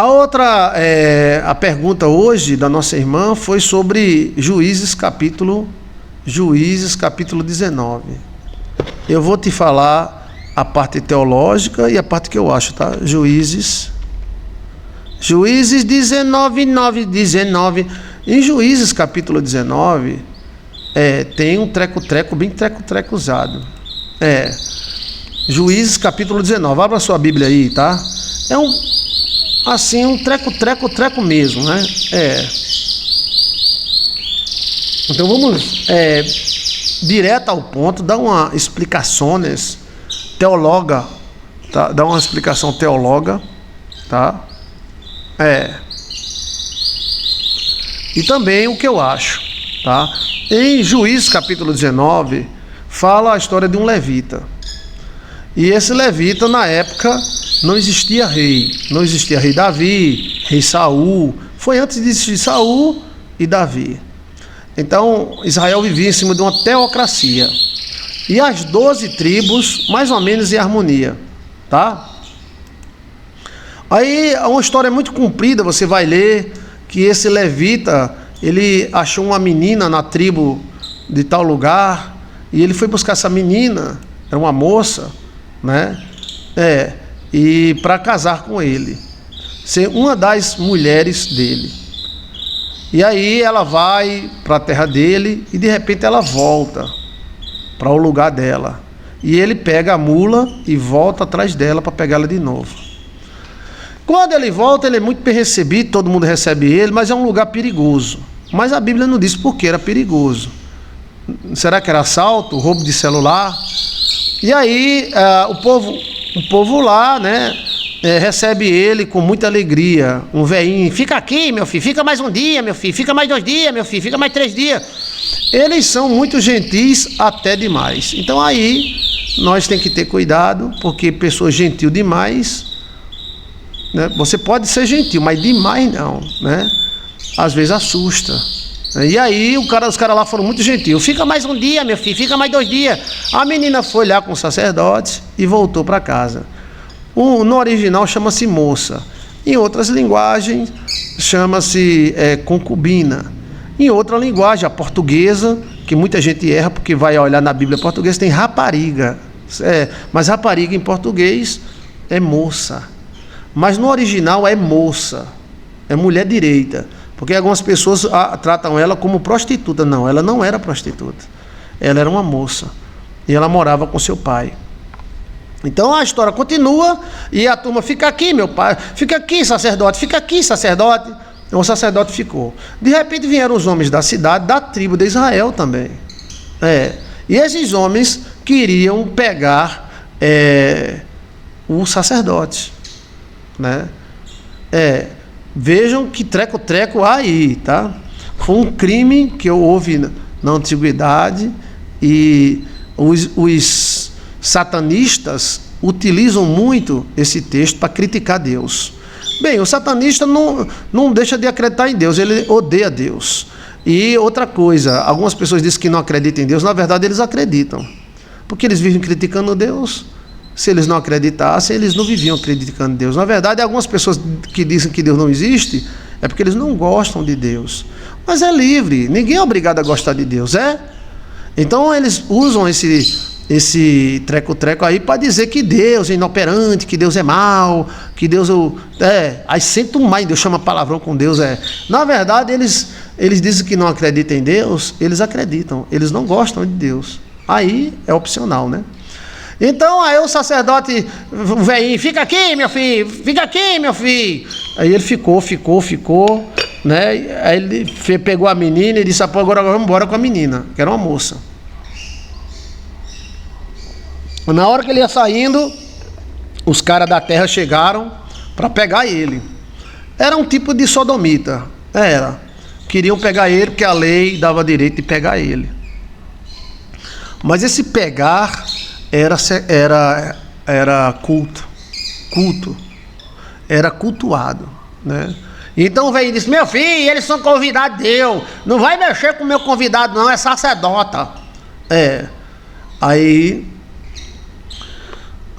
A pergunta hoje da nossa irmã foi sobre Juízes capítulo 19. Eu vou te falar a parte teológica e a parte que eu acho, tá? Juízes 19. Em Juízes capítulo 19, tem um treco-treco, bem treco-trecozado. Juízes capítulo 19, abra sua Bíblia aí, tá? É um treco mesmo, né? Então vamos direto ao ponto, dar uma explicações teóloga, tá? Dar uma explicação teóloga, tá? E também o que eu acho, tá? Em Juízes capítulo 19, fala a história de um levita. E esse levita, na época, não existia rei Davi, rei Saul, foi antes de existir Saul e Davi. Então, Israel vivia em cima de uma teocracia. E as 12 tribos, mais ou menos em harmonia, tá? Aí, uma história muito comprida, você vai ler que esse levita, ele achou uma menina na tribo de tal lugar, e ele foi buscar essa menina, era uma moça, né? E para casar com ele, ser uma das mulheres dele. E aí ela vai para a terra dele e de repente ela volta para o lugar dela. E ele pega a mula e volta atrás dela para pegá-la de novo. Quando ele volta, ele é muito bem recebido, todo mundo recebe ele, mas é um lugar perigoso. Mas a Bíblia não diz por que era perigoso. Será que era assalto, roubo de celular? E aí o povo lá, né, recebe ele com muita alegria. Um velhinho, fica aqui, meu filho, fica mais um dia, meu filho, fica mais 2 dias, meu filho, fica mais 3 dias. Eles são muito gentis até demais. Então aí nós temos que ter cuidado, porque pessoa gentil demais, né, você pode ser gentil, mas demais não, né? Às vezes assusta. E aí os caras lá foram muito gentis. Fica mais um dia, meu filho, fica mais 2 dias. A menina foi lá com o sacerdote e voltou para casa. No original chama-se moça. Em outras linguagens chama-se concubina. Em outra linguagem, a portuguesa, que muita gente erra porque vai olhar na Bíblia portuguesa, tem rapariga. Mas rapariga em português é moça. Mas no original é moça. É mulher direita. Porque algumas pessoas tratam ela como prostituta. Não, ela não era prostituta. Ela era uma moça. E ela morava com seu pai. Então a história continua. E a turma, fica aqui, meu pai. Fica aqui, sacerdote. Fica aqui, sacerdote. O sacerdote ficou. De repente vieram os homens da cidade, da tribo de Israel também. E esses homens queriam pegar o sacerdote, né? Vejam que treco aí, tá? Foi um crime que houve na antiguidade e os satanistas utilizam muito esse texto para criticar Deus. Bem, o satanista não deixa de acreditar em Deus, ele odeia Deus. E outra coisa, algumas pessoas dizem que não acreditam em Deus, na verdade eles acreditam, porque eles vivem criticando Deus. Se eles não acreditassem, eles não viviam criticando Deus. Na verdade, algumas pessoas que dizem que Deus não existe, é porque eles não gostam de Deus. Mas é livre, ninguém é obrigado a gostar de Deus, Então eles usam esse treco-treco aí para dizer que Deus é inoperante, que Deus é mau, que Deus aí senta mais, Deus chama palavrão com Deus, Na verdade, eles dizem que não acreditam em Deus, eles acreditam, eles não gostam de Deus. Aí é opcional, né? Então aí o sacerdote, o velhinho, fica aqui, meu filho, fica aqui, meu filho. Aí ele ficou, né? Aí ele pegou a menina e disse, agora vamos embora com a menina, que era uma moça. Na hora que ele ia saindo, os caras da terra chegaram para pegar ele. Era um tipo de sodomita, queriam pegar ele porque a lei dava direito de pegar ele. Mas esse pegar era culto, era cultuado, né? Então o velho disse, meu filho, eles são convidados de Deus, não vai mexer com o meu convidado não, é sacerdota. Aí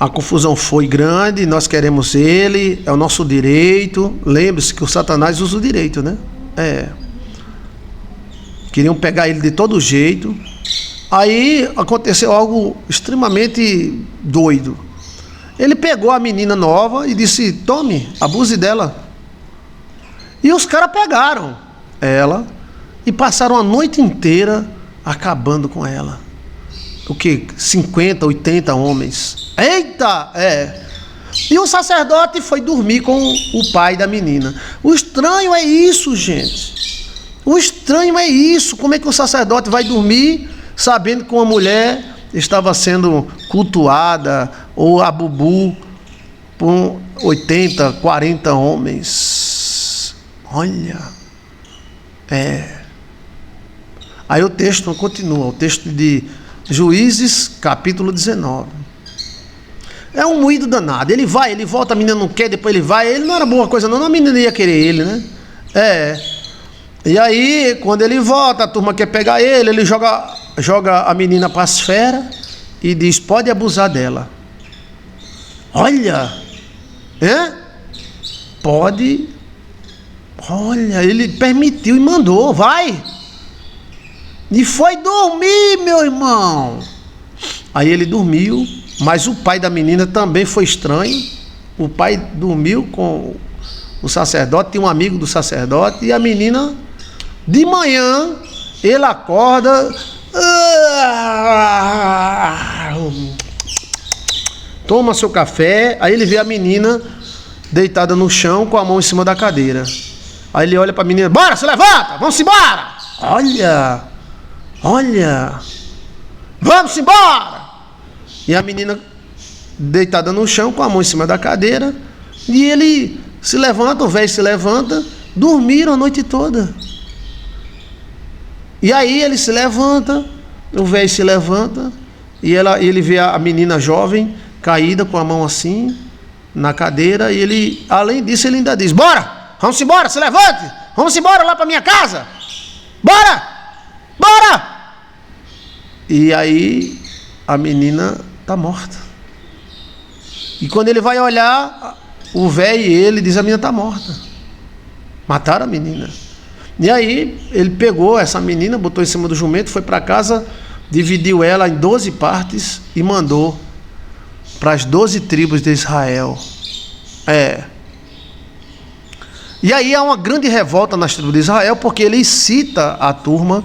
A confusão foi grande, nós queremos ele, é o nosso direito. Lembre-se que o Satanás usa o direito, né? Queriam pegar ele de todo jeito. Aí aconteceu algo extremamente doido. Ele pegou a menina nova e disse: tome, abuse dela. E os caras pegaram ela e passaram a noite inteira acabando com ela. O que? 50, 80 homens. Eita! E o sacerdote foi dormir com o pai da menina. O estranho é isso, gente. O estranho é isso. Como é que o sacerdote vai dormir sabendo que uma mulher estava sendo cultuada ou a bubu por 80, 40 homens? Olha. Aí o texto continua, o texto de Juízes, capítulo 19. É um moído danado. Ele vai, ele volta, a menina não quer, depois ele vai. Ele não era boa coisa, não. A menina ia querer ele, né? E aí, quando ele volta, a turma quer pegar ele, ele joga a menina para as feras e diz: pode abusar dela. Olha, pode. Olha, ele permitiu e mandou, vai. E foi dormir, meu irmão. Aí ele dormiu, mas o pai da menina também foi estranho. O pai dormiu com o sacerdote, tinha um amigo do sacerdote, e a menina, de manhã, ele acorda, toma seu café, aí ele vê a menina deitada no chão com a mão em cima da cadeira. Aí ele olha para a menina: bora, se levanta, vamos embora. Olha, vamos embora. E a menina deitada no chão com a mão em cima da cadeira, e ele se levanta, o velho se levanta. Dormiram a noite toda. E aí ele se levanta, o velho se levanta, e ele vê a menina jovem caída com a mão assim na cadeira, e ele, além disso, ele ainda diz: bora, vamos embora, se levante, vamos embora lá para minha casa, bora. E aí a menina está morta. E quando ele vai olhar, o velho e ele diz: a menina está morta, mataram a menina. E aí ele pegou essa menina, botou em cima do jumento, foi para casa, dividiu ela em 12 partes e mandou para as 12 tribos de Israel. E aí há uma grande revolta nas tribos de Israel, porque ele incita a turma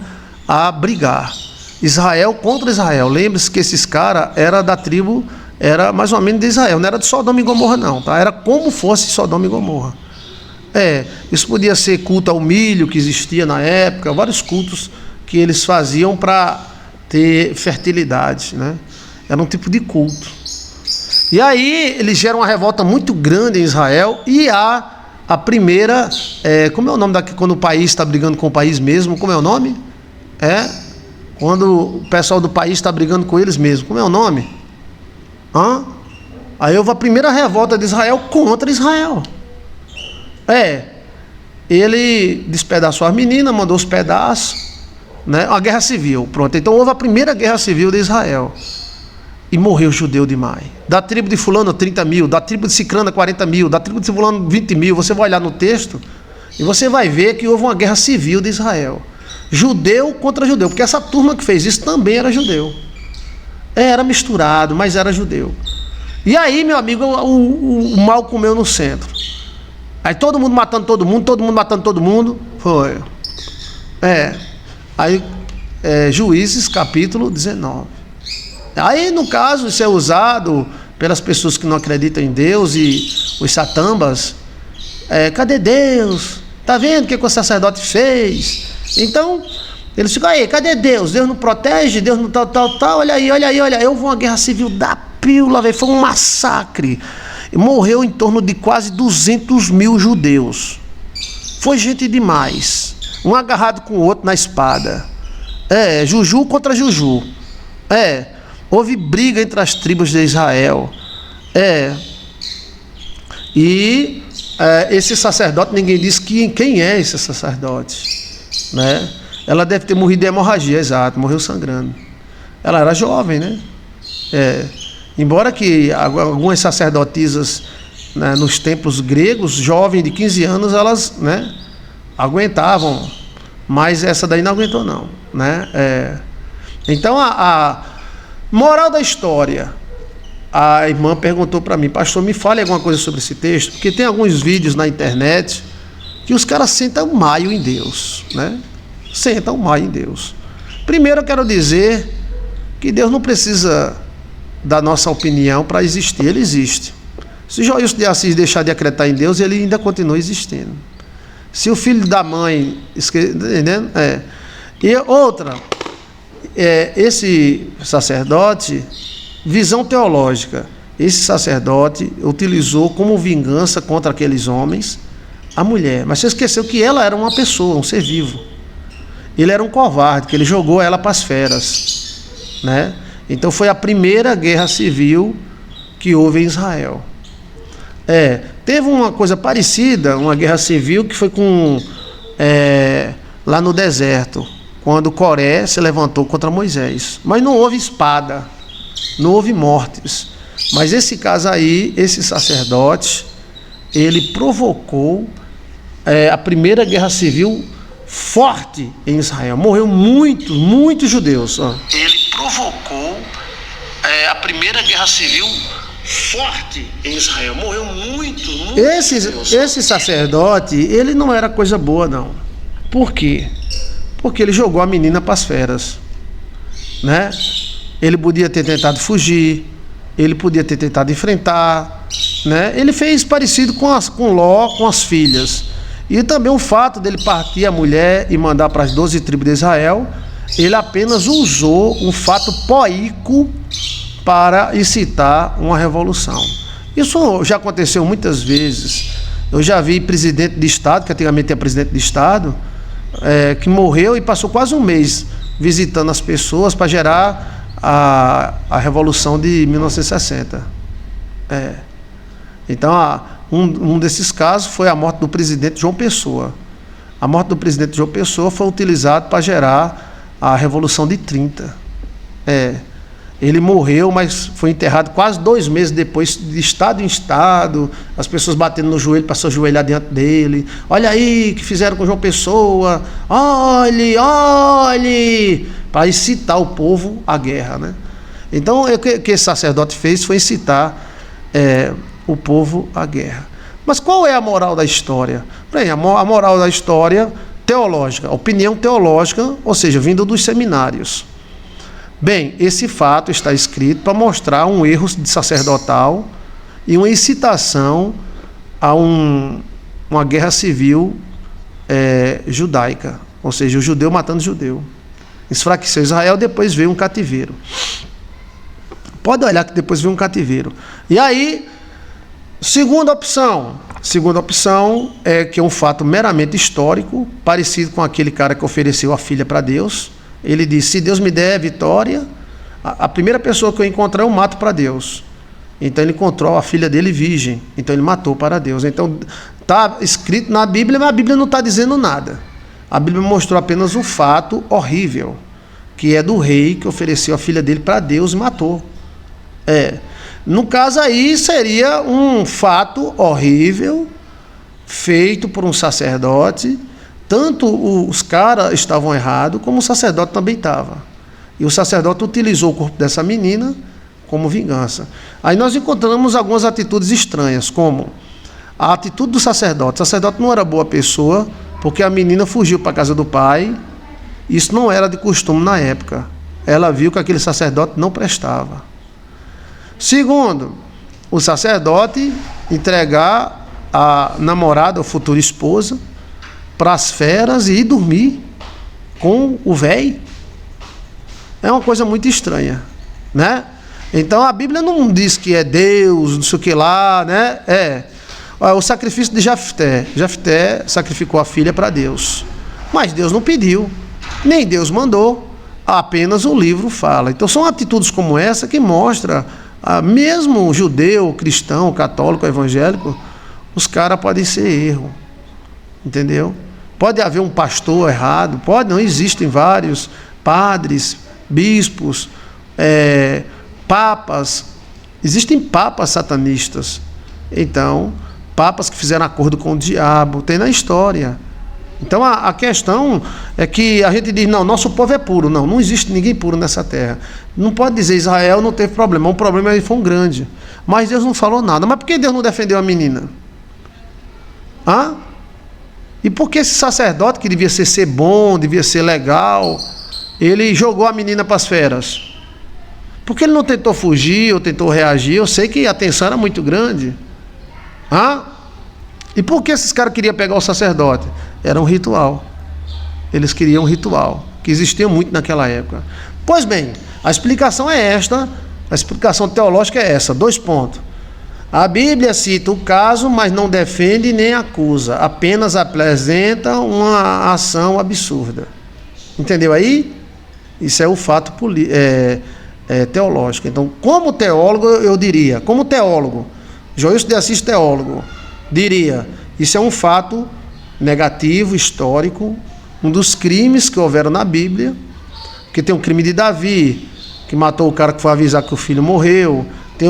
a brigar. Israel contra Israel. Lembre-se que esses caras eram da tribo, era mais ou menos de Israel, não era de Sodoma e Gomorra não, tá? Era como fosse Sodoma e Gomorra. Isso podia ser culto ao milho que existia na época, vários cultos que eles faziam para ter fertilidade, né? Era um tipo de culto. E aí eles geram uma revolta muito grande em Israel, e há a primeira, como é o nome daqui quando o país está brigando com o país mesmo? Como é o nome? Quando o pessoal do país está brigando com eles mesmo. Como é o nome? Aí houve a primeira revolta de Israel contra Israel. Ele despedaçou as meninas, mandou os pedaços, né? Uma guerra civil, pronto. Então houve a primeira guerra civil de Israel. E morreu judeu demais. Da tribo de fulano 30 mil, da tribo de Cicrana 40 mil, da tribo de fulano 20 mil. Você vai olhar no texto e você vai ver que houve uma guerra civil de Israel. Judeu contra judeu, porque essa turma que fez isso também era judeu. Era misturado, mas era judeu. E aí, meu amigo, o mal comeu no centro. Aí todo mundo matando todo mundo matando todo mundo. Foi. Aí, Juízes, capítulo 19. Aí, no caso, isso é usado pelas pessoas que não acreditam em Deus e os satambas. Cadê Deus? Tá vendo o que o sacerdote fez? Então, eles ficam aí: cadê Deus? Deus não protege, Deus não tal. Olha aí. Houve uma guerra civil da pílula, velho. Foi um massacre. Morreu em torno de quase 200 mil judeus. Foi gente demais. Um agarrado com o outro na espada. Juju contra Juju. Houve briga entre as tribos de Israel. E esse sacerdote, ninguém diz quem é esse sacerdote, né? Ela deve ter morrido de hemorragia, exato, morreu sangrando. Ela era jovem, né? Embora que algumas sacerdotisas, né, nos templos gregos, jovens de 15 anos, elas, né, aguentavam, mas essa daí não aguentou não, né? Então a moral da história, a irmã perguntou para mim: pastor, me fale alguma coisa sobre esse texto, porque tem alguns vídeos na internet que os caras sentam maio em Deus, né? Sentam maio em Deus. Primeiro eu quero dizer que Deus não precisa da nossa opinião para existir, ele existe. Se Joilson de Assis deixar de acreditar em Deus, ele ainda continua existindo. Se o filho da mãe, entendendo? E outra, esse sacerdote, visão teológica, esse sacerdote utilizou como vingança contra aqueles homens a mulher, mas você esqueceu que ela era uma pessoa, um ser vivo. Ele era um covarde, que ele jogou ela para as feras, né? Então foi a primeira guerra civil que houve em Israel. Teve uma coisa parecida, uma guerra civil que foi lá no deserto, quando Coré se levantou contra Moisés. Mas não houve espada, não houve mortes. Mas esse caso aí, esse sacerdote, ele provocou a primeira guerra civil forte em Israel. Morreu muitos judeus. Ele provocou a primeira guerra civil forte em Israel. Morreu muitos judeus. Esse sacerdote, ele não era coisa boa, não. Por quê? Porque ele jogou a menina para as feras, né? Ele podia ter tentado fugir, ele podia ter tentado enfrentar, né? Ele fez parecido com Ló, com as filhas. E também o fato dele partir a mulher e mandar para as 12 tribos de Israel, ele apenas usou um fato poíco para incitar uma revolução. Isso já aconteceu muitas vezes. Eu já vi presidente de Estado, que antigamente era presidente de Estado, que morreu e passou quase um mês visitando as pessoas para gerar a Revolução de 1960. Então, um desses casos foi a morte do presidente João Pessoa. A morte do presidente João Pessoa foi utilizada para gerar a Revolução de 30. Ele morreu, mas foi enterrado quase 2 meses depois, de estado em estado, as pessoas batendo no joelho para se ajoelhar diante dele. Olha aí o que fizeram com João Pessoa, olhe, para incitar o povo à guerra, né? Então, o que esse sacerdote fez foi incitar o povo à guerra. Mas qual é a moral da história? Bem, a moral da história teológica, opinião teológica, ou seja, vindo dos seminários. Bem, esse fato está escrito para mostrar um erro sacerdotal e uma incitação a uma guerra civil judaica, ou seja, o judeu matando o judeu. Enfraqueceu Israel, depois veio um cativeiro. Pode olhar que depois veio um cativeiro. E aí, segunda opção é que é um fato meramente histórico, parecido com aquele cara que ofereceu a filha para Deus. Ele disse: se Deus me der vitória, a primeira pessoa que eu encontrar eu mato para Deus. Então ele encontrou a filha dele virgem, então ele matou para Deus. Então está escrito na Bíblia, mas a Bíblia não está dizendo nada. A Bíblia mostrou apenas um fato horrível, que é do rei que ofereceu a filha dele para Deus e matou. No caso aí seria um fato horrível, feito por um sacerdote. Tanto os caras estavam errados, como o sacerdote também estava. E o sacerdote utilizou o corpo dessa menina como vingança. Aí nós encontramos algumas atitudes estranhas, como a atitude do sacerdote. O sacerdote não era boa pessoa, porque a menina fugiu para a casa do pai. Isso não era de costume na época. Ela viu que aquele sacerdote não prestava. Segundo, o sacerdote entregar a namorada, a futura esposa, para as feras e ir dormir com o velho. É uma coisa muito estranha, né? Então a Bíblia não diz que é Deus, não sei o que lá, né? O sacrifício de Jefté. Jefté sacrificou a filha para Deus, mas Deus não pediu, nem Deus mandou, apenas o livro fala. Então são atitudes como essa que mostram, mesmo judeu, cristão, católico, evangélico, os caras podem ser erro, entendeu? Pode haver um pastor errado, não existem vários padres, bispos, papas, Existem papas satanistas. Então, papas que fizeram acordo com o diabo, tem na história. Então a questão é que a gente diz, não, nosso povo é puro. Não, não existe ninguém puro nessa terra. Não pode dizer Israel não teve problema. O problema foi um grande. Mas Deus não falou nada. Mas por que Deus não defendeu a menina? Hã? E por que esse sacerdote, que devia ser bom, devia ser legal, ele jogou a menina para as feras? Por que ele não tentou fugir ou tentou reagir? Eu sei que a tensão era muito grande. Hã? E por que esses caras queriam pegar o sacerdote? Era um ritual. Eles queriam um ritual, que existia muito naquela época. Pois bem, a explicação é esta, a explicação teológica é essa, 2 pontos. A Bíblia cita o caso, mas não defende nem acusa, apenas apresenta uma ação absurda. Entendeu aí? Isso é o fato teológico. Então, como teólogo, eu diria, Joilson de Assis, teólogo, diria, isso é um fato negativo, histórico, um dos crimes que houveram na Bíblia, porque tem um crime de Davi, que matou o cara que foi avisar que o filho morreu, tem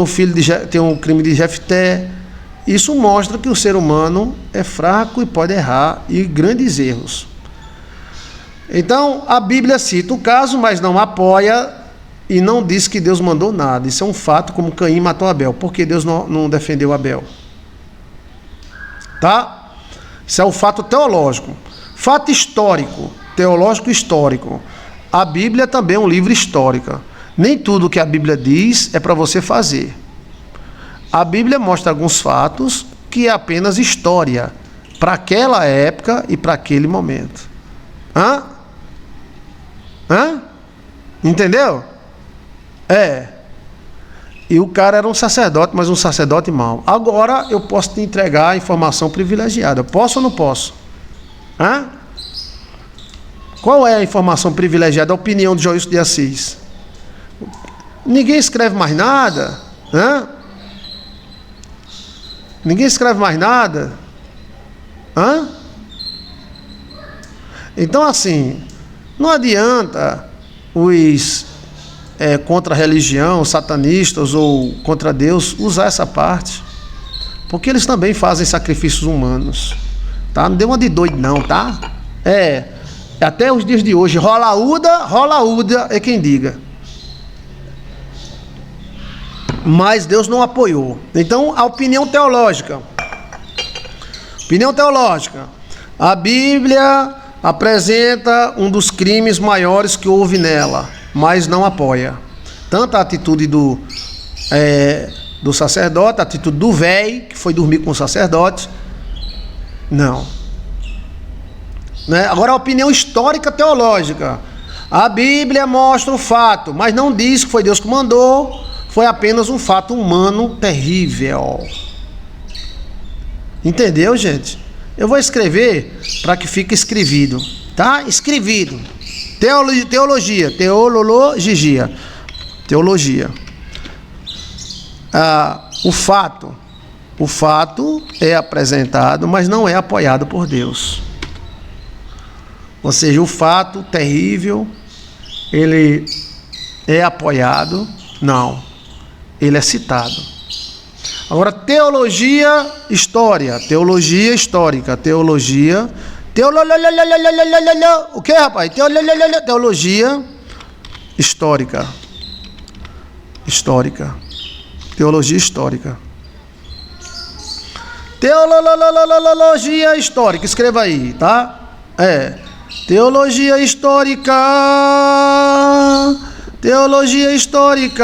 um crime de Jefté. Isso mostra que o ser humano é fraco e pode errar, e grandes erros. Então, a Bíblia cita o caso, mas não apoia e não diz que Deus mandou nada. Isso é um fato, como Caim matou Abel. Por que Deus não defendeu Abel? Tá? Isso é um fato teológico. Fato histórico, teológico histórico. A Bíblia também é um livro histórico. Nem tudo que a Bíblia diz é para você fazer. A Bíblia mostra alguns fatos que é apenas história para aquela época e para aquele momento. Entendeu? E o cara era um sacerdote, mas um sacerdote mau. Agora eu posso te entregar a informação privilegiada. Posso ou não posso? Qual é a informação privilegiada? A opinião de Joilson de Assis. Ninguém escreve mais nada. Ninguém escreve mais nada. Então, assim, não adianta os contra a religião, satanistas ou contra Deus, usar essa parte, porque eles também fazem sacrifícios humanos, tá? Não deu uma de doido não, tá? Até os dias de hoje, rola Uda é quem diga. Mas Deus não apoiou. Então, a opinião teológica. A Bíblia apresenta um dos crimes maiores que houve nela, mas não apoia. Tanto a atitude do sacerdote, a atitude do véi, que foi dormir com o sacerdote, não. Agora, a opinião histórica teológica. A Bíblia mostra o fato, mas não diz que foi Deus que mandou, foi apenas um fato humano terrível. Entendeu, gente? Eu vou escrever para que fique escrevido, tá? Escrevido. Teologia. O fato é apresentado, mas não é apoiado por Deus. Ou seja, o fato terrível, ele é apoiado? Não. Ele é citado. Agora, teologia histórica. O que, rapaz? Teologia histórica. Teologia histórica. Teologia histórica. Escreva aí, tá? Teologia histórica. Teologia histórica.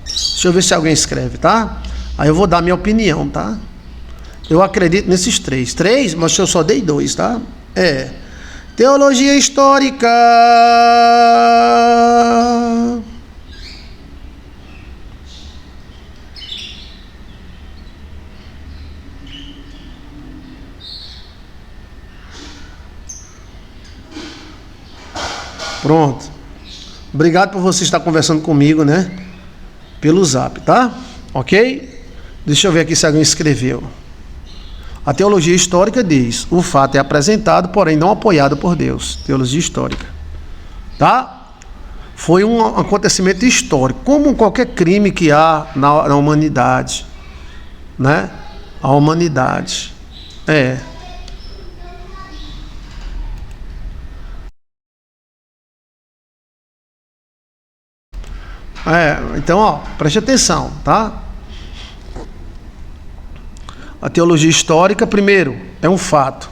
Deixa eu ver se alguém escreve, tá? Aí eu vou dar minha opinião, tá? Eu acredito nesses três, mas eu só dei 2, tá? Teologia histórica. Pronto. Obrigado por você estar conversando comigo, né? Pelo Zap, tá? Ok? Deixa eu ver aqui se alguém escreveu. A teologia histórica diz: o fato é apresentado, porém não apoiado por Deus. Teologia histórica. Tá? Foi um acontecimento histórico, como qualquer crime que há na humanidade. Né? A humanidade. Então, ó, preste atenção, tá? A teologia histórica, primeiro, é um fato.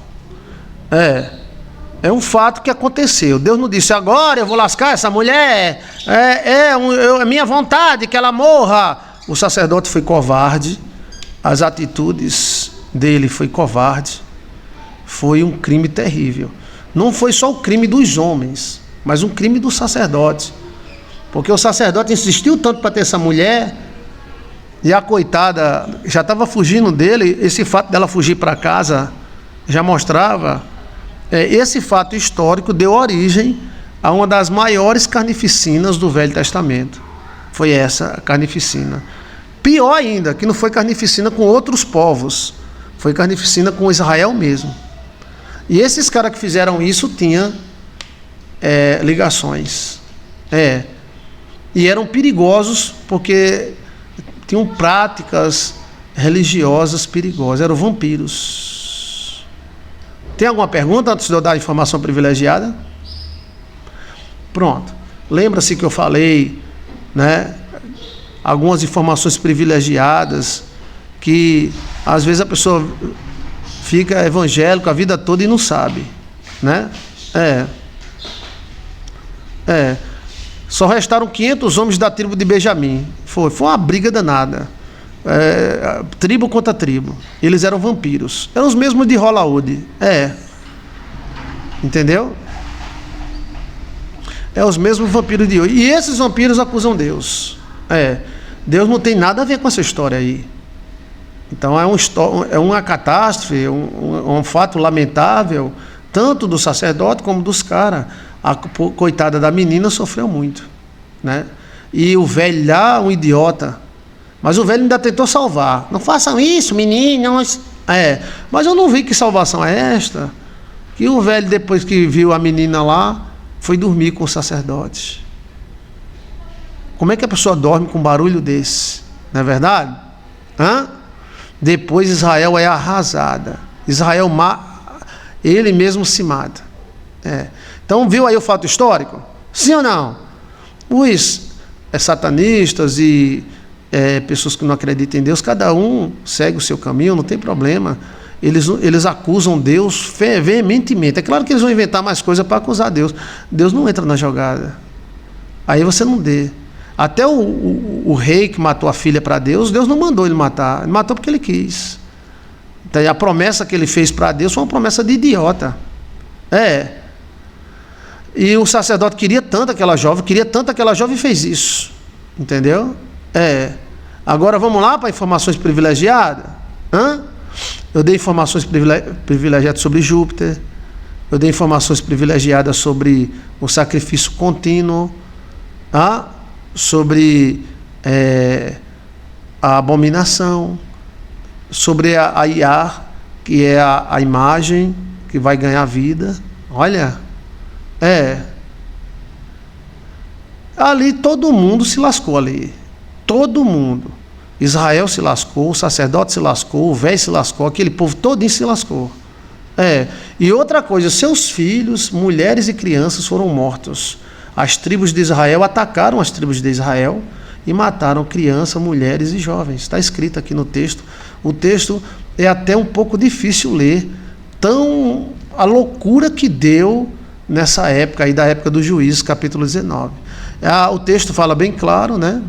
É um fato que aconteceu. Deus não disse: agora eu vou lascar essa mulher, é minha vontade que ela morra. O sacerdote foi covarde, as atitudes dele foi covarde, foi um crime terrível. Não foi só o crime dos homens, mas um crime do sacerdote. Porque o sacerdote insistiu tanto para ter essa mulher, e a coitada já estava fugindo dele. Esse fato dela fugir para casa já mostrava. Esse fato histórico deu origem a uma das maiores carnificinas do Velho Testamento. Foi essa a carnificina. Pior ainda, que não foi carnificina com outros povos, foi carnificina com Israel mesmo. E esses caras que fizeram isso tinham ligações. E eram perigosos porque tinham práticas religiosas perigosas, eram vampiros. Tem alguma pergunta antes de eu dar a informação privilegiada? Pronto. Lembra-se que eu falei, né, algumas informações privilegiadas, que às vezes a pessoa fica evangélico a vida toda e não sabe, né? Só restaram 500 homens da tribo de Benjamim. Foi uma briga danada. Tribo contra tribo. Eles eram vampiros. Eram os mesmos de Holaúde. Entendeu? Os mesmos vampiros de hoje. E esses vampiros acusam Deus. Deus não tem nada a ver com essa história aí. Então é uma catástrofe, um fato lamentável, tanto do sacerdote como dos caras. A coitada da menina sofreu muito, né? E o velho lá, um idiota, mas o velho ainda tentou salvar. Não façam isso, meninos. Mas eu não vi que salvação é esta. Que o velho, depois que viu a menina lá, foi dormir com o sacerdote. Como é que a pessoa dorme com um barulho desse? Não é verdade? Depois Israel é arrasada. Israel, ele mesmo se mata. Então, viu aí o fato histórico? Sim ou não? Os satanistas e pessoas que não acreditam em Deus, cada um segue o seu caminho, não tem problema. Eles acusam Deus veementemente. É claro que eles vão inventar mais coisa para acusar Deus. Deus não entra na jogada. Aí você não dê. Até o rei que matou a filha para Deus, Deus não mandou ele matar. Ele matou porque ele quis. Então, a promessa que ele fez para Deus foi uma promessa de idiota. E o sacerdote queria tanto aquela jovem e fez isso. Entendeu? Agora vamos lá para informações privilegiadas. Eu dei informações privilegiadas sobre Júpiter. Eu dei informações privilegiadas sobre o sacrifício contínuo. Sobre a abominação. Sobre a Iar, que é a imagem que vai ganhar vida. Olha. Ali todo mundo se lascou ali. Todo mundo. Israel se lascou, o sacerdote se lascou, o velho se lascou, aquele povo todinho se lascou. E outra coisa, seus filhos, mulheres e crianças foram mortos. As tribos de Israel atacaram as tribos de Israel e mataram crianças, mulheres e jovens. Está escrito aqui no texto. O texto é até um pouco difícil ler, a loucura que deu nessa época aí, da época do Juízes, capítulo 19. O texto fala bem claro, né?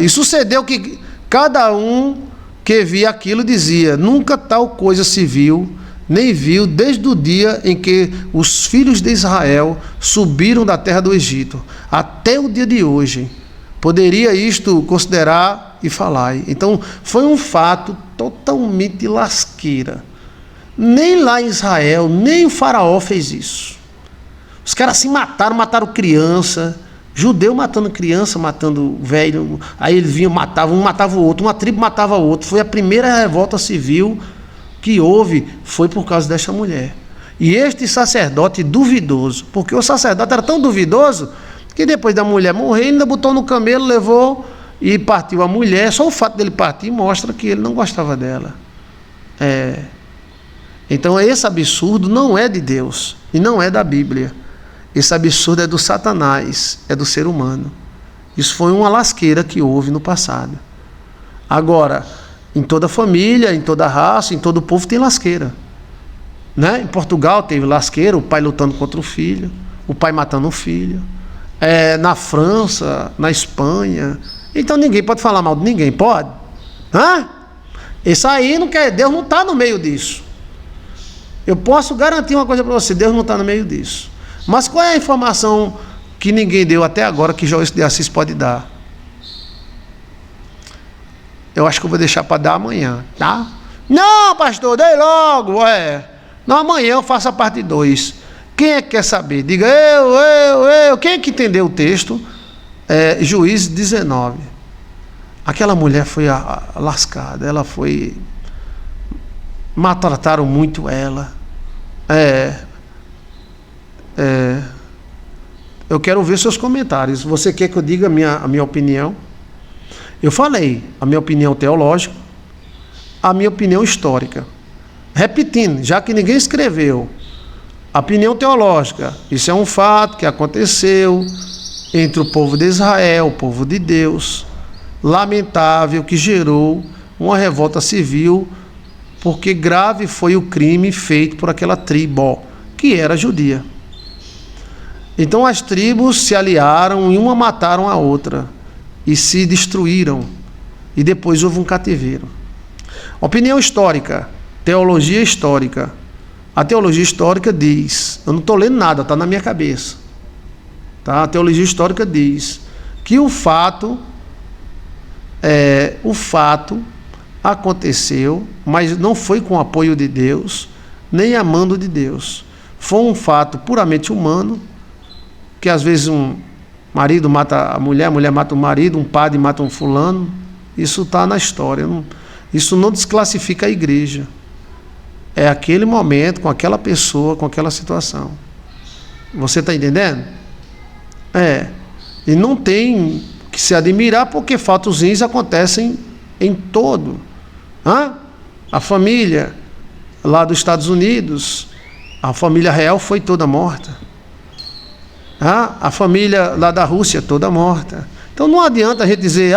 E sucedeu que cada um que via aquilo dizia: nunca tal coisa se viu, nem viu, desde o dia em que os filhos de Israel subiram da terra do Egito, até o dia de hoje. Poderia isto considerar e falar. Então, foi um fato totalmente lasqueira. Nem lá em Israel, nem o faraó fez isso. Os caras se mataram criança, Judeu matando criança, matando velho. Aí eles vinham, matavam, um matava o outro, uma tribo matava o outro. Foi a primeira revolta civil que houve, foi por causa desta mulher. E este sacerdote duvidoso, porque o sacerdote era tão duvidoso que depois da mulher morrer, ele ainda botou no camelo, levou e partiu a mulher. Só o fato dele partir mostra que ele não gostava dela. Então esse absurdo não é de Deus e não é da Bíblia. Esse absurdo é do Satanás, é do ser humano. Isso foi uma lasqueira que houve no passado. Agora, em toda família, em toda raça, em todo povo tem lasqueira. Né? Em Portugal teve lasqueira, o pai lutando contra o filho, o pai matando o filho. Na França, na Espanha. Então ninguém pode falar mal de ninguém, pode? Isso aí não quer, Deus não está no meio disso. Eu posso garantir uma coisa para você, Deus não está no meio disso. Mas qual é a informação que ninguém deu até agora que João de Assis pode dar? Eu acho que eu vou deixar para dar amanhã, tá? Não, pastor, dei logo, Não, amanhã eu faço a parte 2. Quem é que quer saber? Diga eu. Quem é que entendeu o texto? Juízes 19. Aquela mulher foi lascada, ela foi... Maltrataram muito ela. Eu quero ver seus comentários. Você quer que eu diga a minha opinião? Eu falei a minha opinião teológica, a minha opinião histórica. Repetindo, já que ninguém escreveu. A opinião teológica, isso é um fato que aconteceu entre o povo de Israel, o povo de Deus, lamentável, que gerou uma revolta civil, porque grave foi o crime feito por aquela tribo, que era judia. Então as tribos se aliaram e uma mataram a outra e se destruíram, e depois houve um cativeiro. Opinião histórica, teologia histórica. A teologia histórica diz, eu não estou lendo nada, está na minha cabeça, tá? A teologia histórica diz que o fato aconteceu, mas não foi com o apoio de Deus, nem a mando de Deus. Foi um fato puramente humano, que às vezes um marido mata a mulher mata o marido, um padre mata um fulano. Isso está na história. Isso não desclassifica a igreja. É aquele momento, com aquela pessoa, com aquela situação. Você está entendendo? E não tem que se admirar, porque fatos ruins acontecem em todo. A família lá dos Estados Unidos, a família real foi toda morta. A família lá da Rússia toda morta. Então não adianta a gente dizer,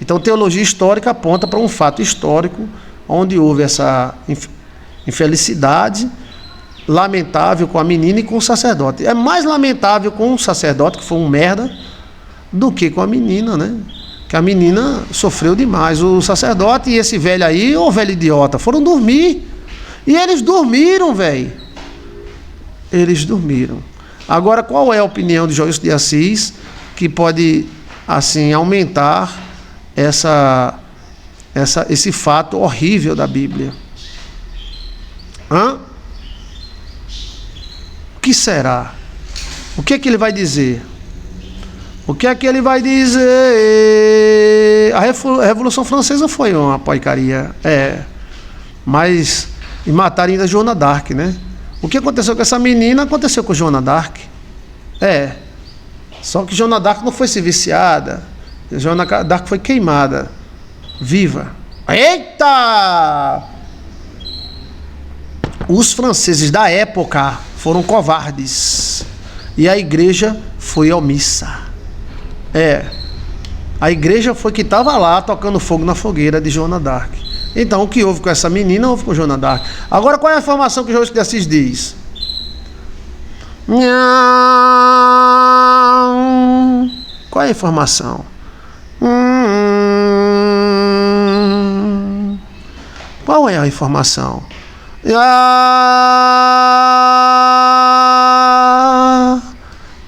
Então teologia histórica aponta para um fato histórico, onde houve essa infelicidade lamentável com a menina e com o sacerdote. É mais lamentável com o sacerdote, que foi um merda, do que com a menina, né? Que a menina sofreu demais. O sacerdote e esse velho aí, ô velho idiota, foram dormir. E eles dormiram, velho. Eles dormiram. Agora, qual é a opinião de João de Assis que pode, assim, aumentar esse fato horrível da Bíblia? O que será? O que é que ele vai dizer? O que é que ele vai dizer? A Revolução Francesa foi uma porcaria. Mas... E mataram ainda Joana d'Arc, né? O que aconteceu com essa menina, aconteceu com Joana d'Arc. Só que Joana d'Arc não foi se viciada. Joana d'Arc foi queimada. Viva. Eita! Os franceses da época foram covardes. E a igreja foi omissa. A igreja foi que estava lá tocando fogo na fogueira de Joana d'Arc. Então, o que houve com essa menina, houve com Joana d'Arc. Agora, qual é a informação que João de Assis diz? Qual é a informação? Qual é a informação?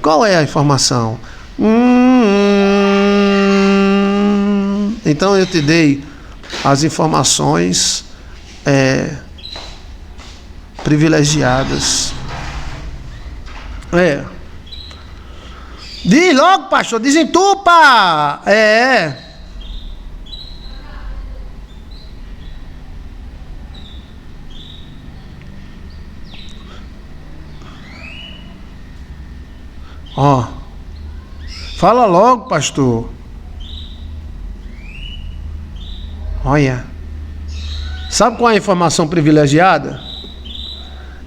Qual é a informação? Então eu te dei as informações privilegiadas. Diz logo, pastor, desentupa. Ó. Fala logo, pastor. Olha. Sabe qual é a informação privilegiada?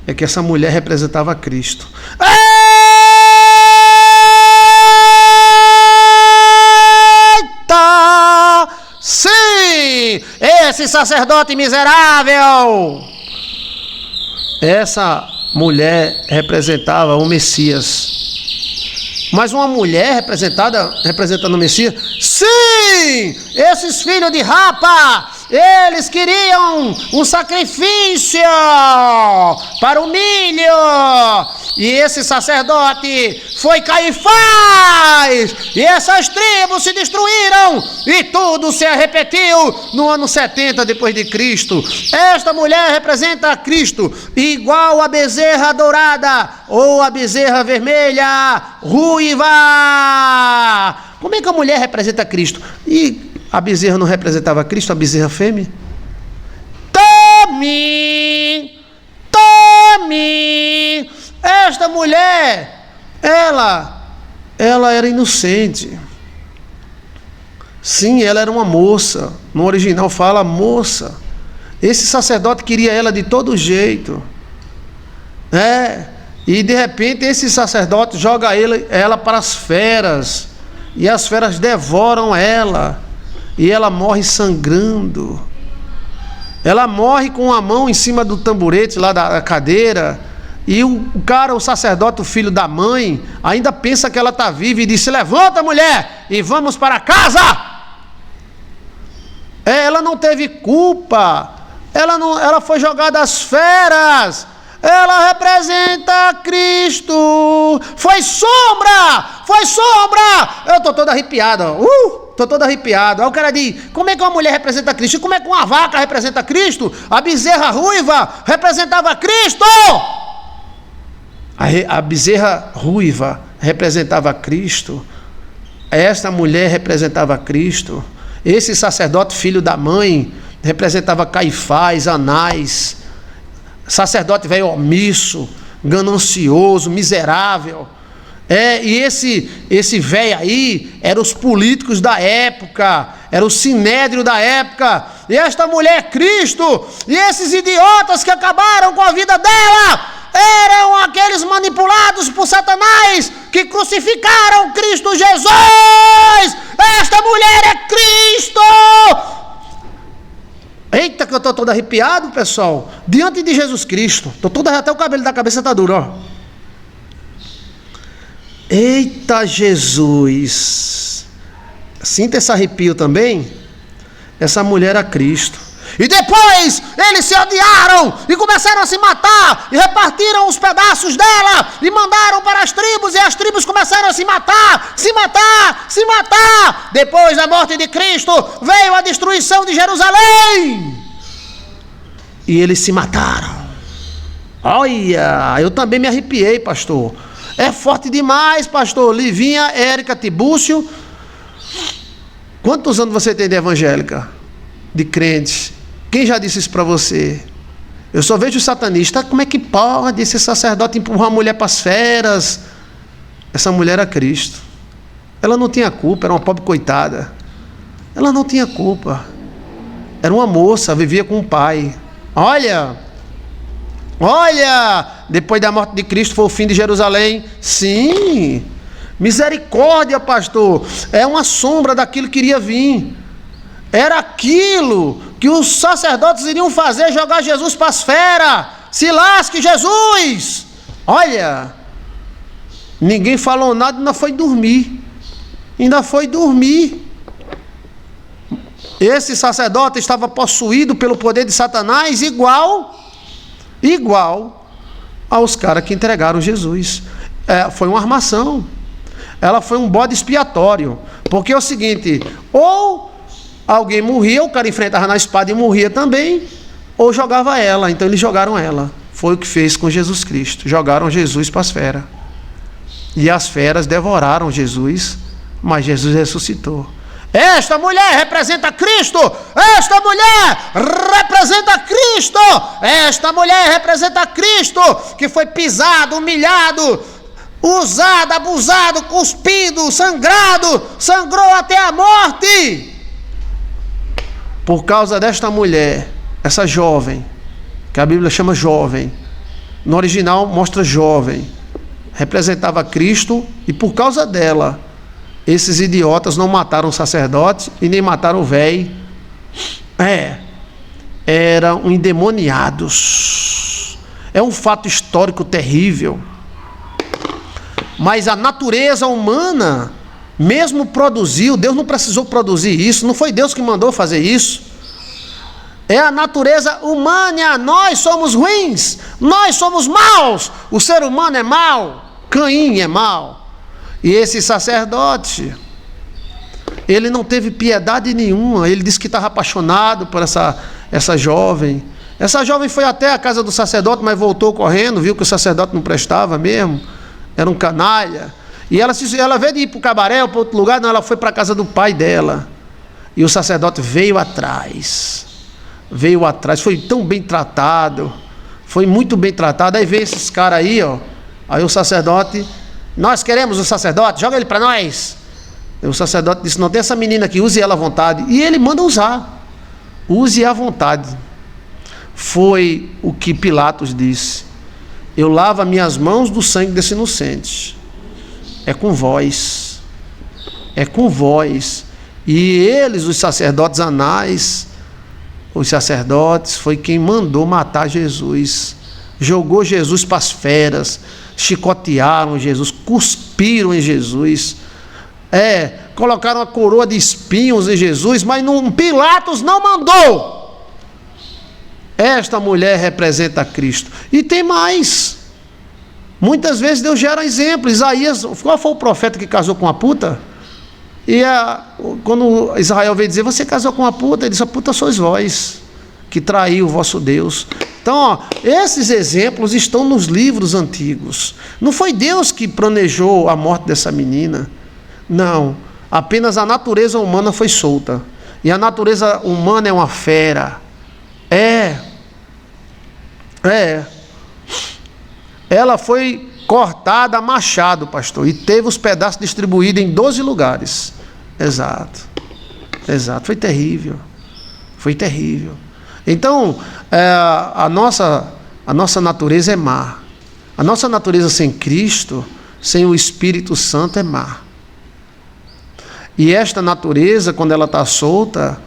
É que essa mulher representava Cristo. Eita! Sim! Esse sacerdote miserável! Essa mulher representava o Messias. Mas uma mulher representando o Messias? Sim! Esses filhos de rapa, eles queriam um sacrifício para o milho. E esse sacerdote foi Caifás. E essas tribos se destruíram. E tudo se repetiu no ano 70 depois de Cristo. Esta mulher representa Cristo, igual a bezerra dourada ou a bezerra vermelha, ruiva. Como é que a mulher representa Cristo? E a bezerra não representava Cristo, a bezerra fêmea? Tome! Esta mulher, ela era inocente. Sim, ela era uma moça. No original fala moça. Esse sacerdote queria ela de todo jeito. E de repente esse sacerdote joga ela para as feras. E as feras devoram ela. E ela morre sangrando. Ela morre com a mão em cima do tamborete lá da cadeira. E o sacerdote, o filho da mãe, ainda pensa que ela está viva e diz: levanta, mulher, e vamos para casa. Ela não teve culpa. Ela foi jogada às feras. Ela representa Cristo. Foi sombra. Eu estou todo arrepiado. Estou todo arrepiado. Aí o cara diz: como é que uma mulher representa Cristo? E como é que uma vaca representa Cristo? A bezerra ruiva representava Cristo. A bezerra ruiva representava Cristo. Esta mulher representava Cristo. Esse sacerdote, filho da mãe, representava Caifás, Anás. Sacerdote velho omisso, ganancioso, miserável. E esse velho aí eram os políticos da época, era o sinédrio da época. E esta mulher é Cristo. E esses idiotas que acabaram com a vida dela eram aqueles manipulados por Satanás que crucificaram Cristo Jesus. Esta mulher é Cristo. Eita, que eu estou todo arrepiado, pessoal. Diante de Jesus Cristo. Até o cabelo da cabeça está duro, ó. Eita, Jesus. Sinta esse arrepio também. Essa mulher era Cristo. E depois eles se odiaram e começaram a se matar e repartiram os pedaços dela e mandaram para as tribos, e as tribos começaram a se matar. Depois da morte de Cristo veio a destruição de Jerusalém e eles se mataram. Olha, eu também me arrepiei, pastor. É forte demais, pastor. Livinha, Érica, Tibúcio. Quantos anos você tem de evangélica? De crente? Quem já disse isso para você? Eu só vejo satanista. Como é que pode esse sacerdote empurrar uma mulher para as feras? Essa mulher era Cristo. Ela não tinha culpa, era uma pobre coitada. Ela não tinha culpa. Era uma moça, vivia com o pai. Olha, depois da morte de Cristo foi o fim de Jerusalém. Sim, misericórdia, pastor. É uma sombra daquilo que iria vir. Era aquilo que os sacerdotes iriam fazer, jogar Jesus para as feras. Se lasque, Jesus! Olha, ninguém falou nada, ainda foi dormir. Esse sacerdote estava possuído pelo poder de Satanás, igual aos caras que entregaram Jesus. Foi uma armação. Ela foi um bode expiatório. Porque é o seguinte: ou alguém morria, o cara enfrentava na espada e morria também, ou jogava ela. Então eles jogaram ela. Foi o que fez com Jesus Cristo. Jogaram Jesus para as feras. E as feras devoraram Jesus, mas Jesus ressuscitou. Esta mulher representa Cristo! Esta mulher representa Cristo! Esta mulher representa Cristo, que foi pisado, humilhado, usado, abusado, cuspido, sangrado, sangrou até a morte. Por causa desta mulher, essa jovem, que a Bíblia chama jovem, no original mostra jovem, representava Cristo, e por causa dela, esses idiotas não mataram o sacerdote e nem mataram o velho. Eram endemoniados. É um fato histórico terrível. Mas a natureza humana mesmo produziu. Deus não precisou produzir isso, não foi Deus que mandou fazer isso. É a natureza humana. Nós somos ruins, nós somos maus. O ser humano é mau, Caim é mau. E esse sacerdote, ele não teve piedade nenhuma. Ele disse que estava apaixonado por essa jovem. Essa jovem foi até a casa do sacerdote, mas voltou correndo, viu que o sacerdote não prestava mesmo, era um canalha. E ela veio de ir para o cabaré ou para outro lugar, não, ela foi para a casa do pai dela. E o sacerdote veio atrás, foi tão bem tratado, foi muito bem tratado. Aí veio esses caras aí, ó. Aí o sacerdote: nós queremos o sacerdote, joga ele para nós. E o sacerdote disse: não, tem essa menina aqui, use ela à vontade. E ele manda usar, use à vontade. Foi o que Pilatos disse: eu lavo as minhas mãos do sangue desse inocente. É com vós, é com vós. E eles, os sacerdotes anais, os sacerdotes, foi quem mandou matar Jesus, jogou Jesus para as feras, chicotearam Jesus, cuspiram em Jesus, colocaram a coroa de espinhos em Jesus, mas Pilatos não mandou. Esta mulher representa Cristo. E tem mais. Muitas vezes Deus gera exemplo. Isaías, qual foi o profeta que casou com a puta? E quando Israel veio dizer: você casou com a puta, ele disse: a puta sois vós, que traiu o vosso Deus. Então, esses exemplos estão nos livros antigos. Não foi Deus que planejou a morte dessa menina. Não, apenas a natureza humana foi solta. E a natureza humana é uma fera. Ela foi cortada a machado, pastor, e teve os pedaços distribuídos em 12 lugares. Exato. Foi terrível. Então, a nossa natureza é má. A nossa natureza sem Cristo, sem o Espírito Santo, é má. E esta natureza, quando ela está solta,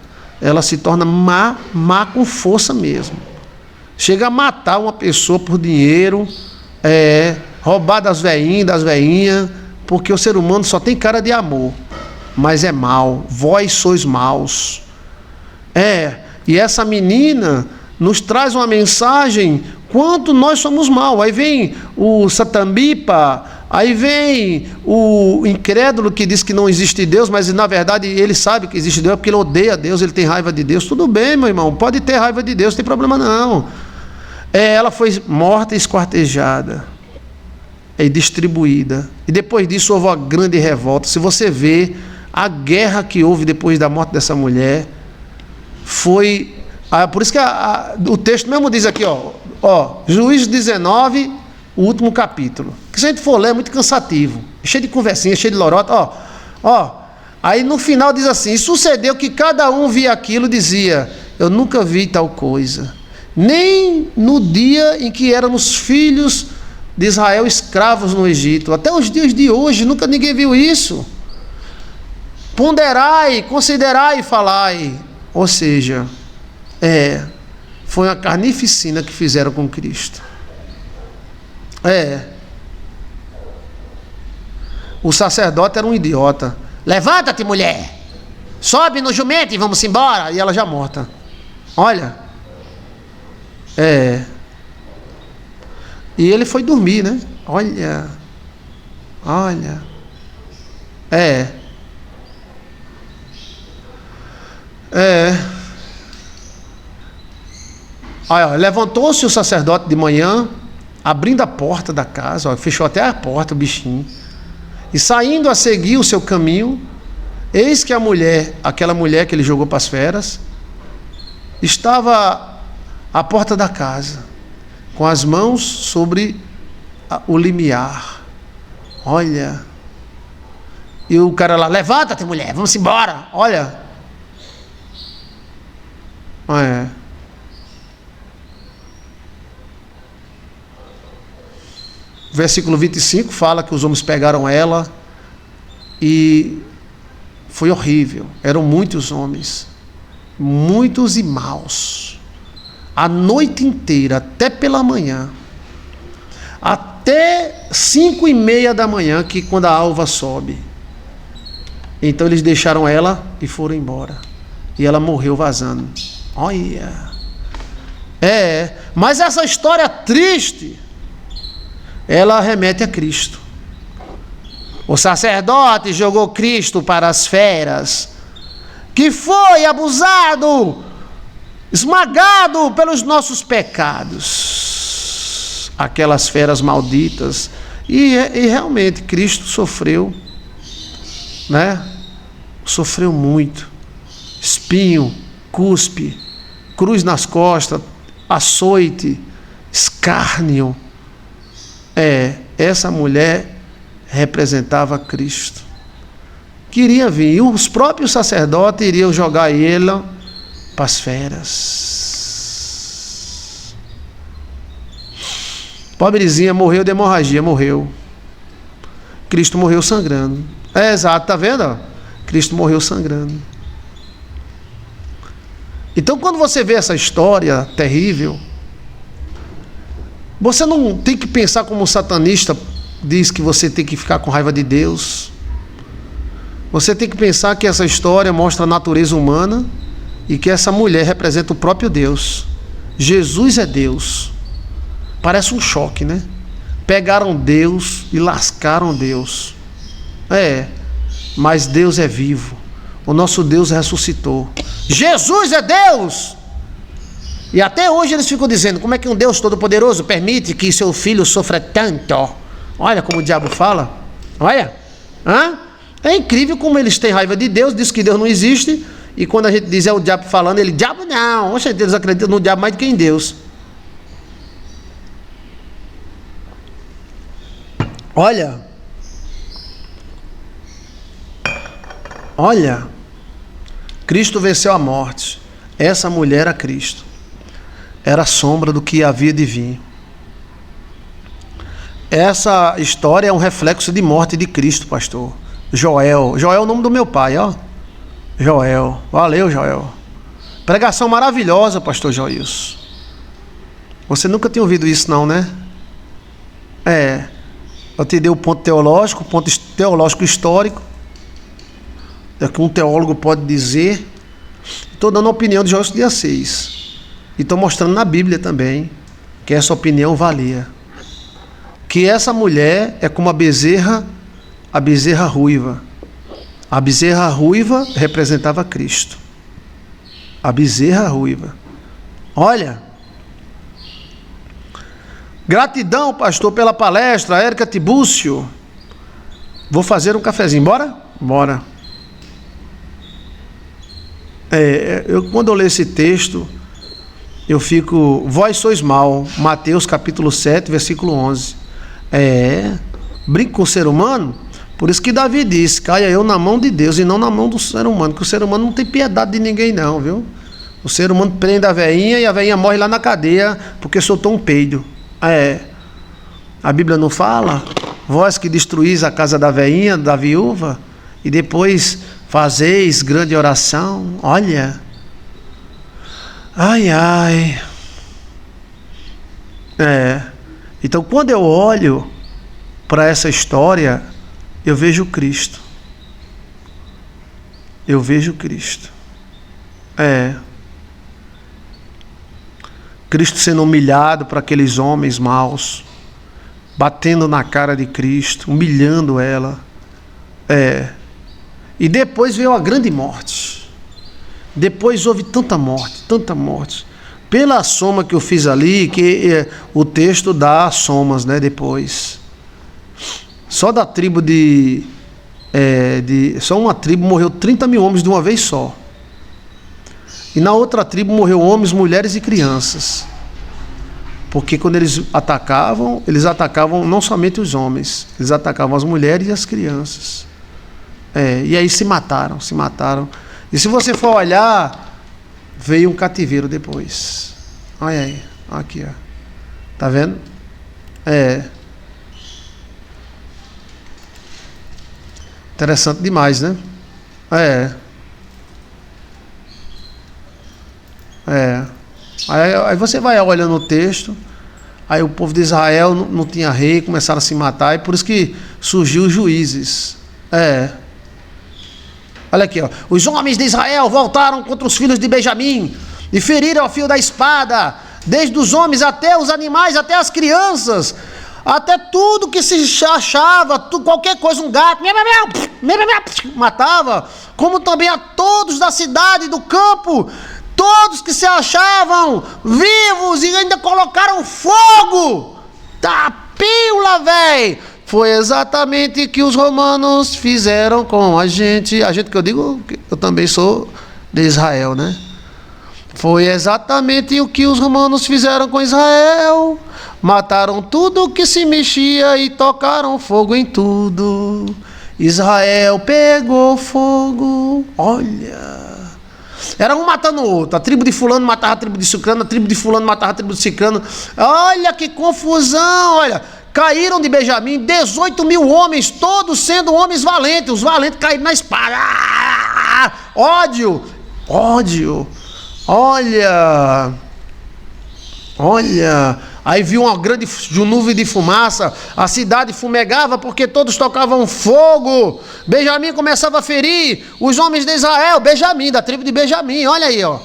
ela se torna má com força mesmo. Chega a matar uma pessoa por dinheiro, roubar das veinhas, porque o ser humano só tem cara de amor, mas é mau. Vós sois maus. E essa menina nos traz uma mensagem quanto nós somos maus. Aí vem o satambipa, aí vem o incrédulo que diz que não existe Deus, mas na verdade ele sabe que existe Deus, porque ele odeia Deus, ele tem raiva de Deus. Tudo bem, meu irmão, pode ter raiva de Deus, não tem problema não. Ela foi morta e esquartejada e distribuída. E depois disso houve uma grande revolta. Se você vê a guerra que houve depois da morte dessa mulher, foi... por isso que o texto mesmo diz aqui, Juízes 19, o último capítulo. Que se a gente for ler é muito cansativo, cheio de conversinha, cheio de lorota. Aí no final diz assim: e sucedeu que cada um via aquilo e dizia: eu nunca vi tal coisa, nem no dia em que éramos filhos de Israel escravos no Egito. Até os dias de hoje nunca ninguém viu isso. Ponderai, considerai e falai. Ou seja, foi uma carnificina que fizeram com Cristo. O sacerdote era um idiota. Levanta-te, mulher, sobe no jumento e vamos embora. E ela já morta. Olha. E ele foi dormir, né? Olha. Levantou-se o sacerdote de manhã, abrindo a porta da casa, fechou até a porta o bichinho. E saindo a seguir o seu caminho, eis que a mulher, aquela mulher que ele jogou para as feras, estava à porta da casa, com as mãos sobre o limiar. Olha. E o cara lá, levanta-te, mulher, vamos embora. Olha. Versículo 25 fala que os homens pegaram ela e foi horrível. Eram muitos homens, muitos e maus. A noite inteira, até pela manhã, até 5:30 da manhã, que quando a alva sobe. Então eles deixaram ela e foram embora. E ela morreu vazando. Olha. Mas essa história triste, ela remete a Cristo. O sacerdote jogou Cristo para as feras, que foi abusado, esmagado pelos nossos pecados, aquelas feras malditas. E realmente Cristo sofreu, né? Sofreu muito. Espinho, cuspe, cruz nas costas, açoite, escárnio. Essa mulher representava Cristo. Queria vir, e os próprios sacerdotes iriam jogar ela para as feras. Pobrezinha, morreu de hemorragia, morreu. Cristo morreu sangrando. Exato, tá vendo? Cristo morreu sangrando. Então, quando você vê essa história terrível, você não tem que pensar como o satanista diz que você tem que ficar com raiva de Deus. Você tem que pensar que essa história mostra a natureza humana e que essa mulher representa o próprio Deus. Jesus é Deus. Parece um choque, né? Pegaram Deus e lascaram Deus. Mas Deus é vivo. O nosso Deus ressuscitou. Jesus é Deus! E até hoje eles ficam dizendo, como é que um Deus todo-poderoso permite que seu filho sofra tanto? Olha como o diabo fala. Olha. É incrível como eles têm raiva de Deus, diz que Deus não existe, e quando a gente diz é o diabo falando, ele, diabo não. Oxe, eles acreditam no diabo mais do que em Deus. Olha. Cristo venceu a morte. Essa mulher era Cristo. Era a sombra do que havia de vir. Essa história é um reflexo de morte de Cristo, pastor. Joel é o nome do meu pai, ó. Joel. Valeu, Joel. Pregação maravilhosa, pastor Joilson. Você nunca tinha ouvido isso não, né? Eu te dei o ponto teológico histórico. É que um teólogo pode dizer. Estou dando a opinião de Joilson dia 6. E estou mostrando na Bíblia também que essa opinião valia. Que essa mulher é como a bezerra ruiva. A bezerra ruiva representava Cristo. A bezerra ruiva. Olha. Gratidão, pastor, pela palestra. Érica Tibúcio. Vou fazer um cafezinho. Bora? Bora. Quando eu leio esse texto, eu fico... Vós sois mal. Mateus capítulo 7, versículo 11. Brinca com o ser humano. Por isso que Davi disse, caia eu na mão de Deus e não na mão do ser humano, que o ser humano não tem piedade de ninguém não, viu? O ser humano prende a veinha e a veinha morre lá na cadeia porque soltou um peido. A Bíblia não fala? Vós que destruís a casa da veinha, da viúva, e depois fazeis grande oração. Olha. Ai. Então, quando eu olho para essa história, eu vejo Cristo. Eu vejo Cristo. Cristo sendo humilhado para aqueles homens maus, batendo na cara de Cristo, humilhando ela. E depois veio a grande morte. Depois houve tanta morte. Pela soma que eu fiz ali, que o texto dá somas, né, depois. Só da tribo só uma tribo morreu 30 mil homens de uma vez só. E na outra tribo morreu homens, mulheres e crianças. Porque quando eles atacavam não somente os homens, eles atacavam as mulheres e as crianças. E aí se mataram. E se você for olhar, veio um cativeiro depois. Olha aí, aqui, ó. Tá vendo? Interessante demais, né? Aí você vai olhando o texto, aí o povo de Israel não tinha rei, começaram a se matar, e por isso que surgiu os juízes. Olha aqui, ó. Os homens de Israel voltaram contra os filhos de Benjamim e feriram ao fio da espada, desde os homens até os animais, até as crianças, até tudo que se achava, qualquer coisa, um gato, matava, como também a todos da cidade e do campo, todos que se achavam vivos, e ainda colocaram fogo. Tá pila, véi. Foi exatamente o que os romanos fizeram com a gente. A gente que eu digo, eu também sou de Israel, né? Foi exatamente o que os romanos fizeram com Israel. Mataram tudo que se mexia e tocaram fogo em tudo. Israel pegou fogo. Olha. Era um matando o outro. A tribo de fulano matava a tribo de ciclano, a tribo de fulano matava a tribo de ciclano. Olha que confusão, olha. Caíram de Benjamim 18 mil homens, todos sendo homens valentes. Os valentes caíram na espada. Ódio. Olha. Aí viu uma grande nuvem de fumaça, a cidade fumegava porque todos tocavam fogo. Benjamim começava a ferir os homens de Israel, Benjamim, da tribo de Benjamim, olha aí, ó.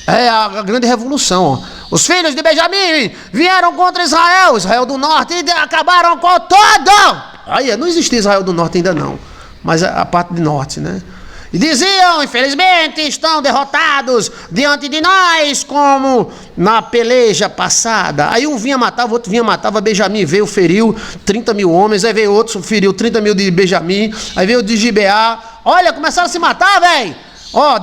A grande revolução, ó. Os filhos de Benjamim vieram contra Israel, Israel do Norte, e acabaram com todo. Aí, não existia Israel do Norte ainda não, mas a parte do Norte, né? E diziam, infelizmente, estão derrotados diante de nós, como na peleja passada. Aí um vinha matava, o outro vinha matava. Benjamim veio, feriu 30 mil homens. Aí veio outro, feriu 30 mil de Benjamim. Aí veio de Gibeá. Olha, começaram a se matar, velho.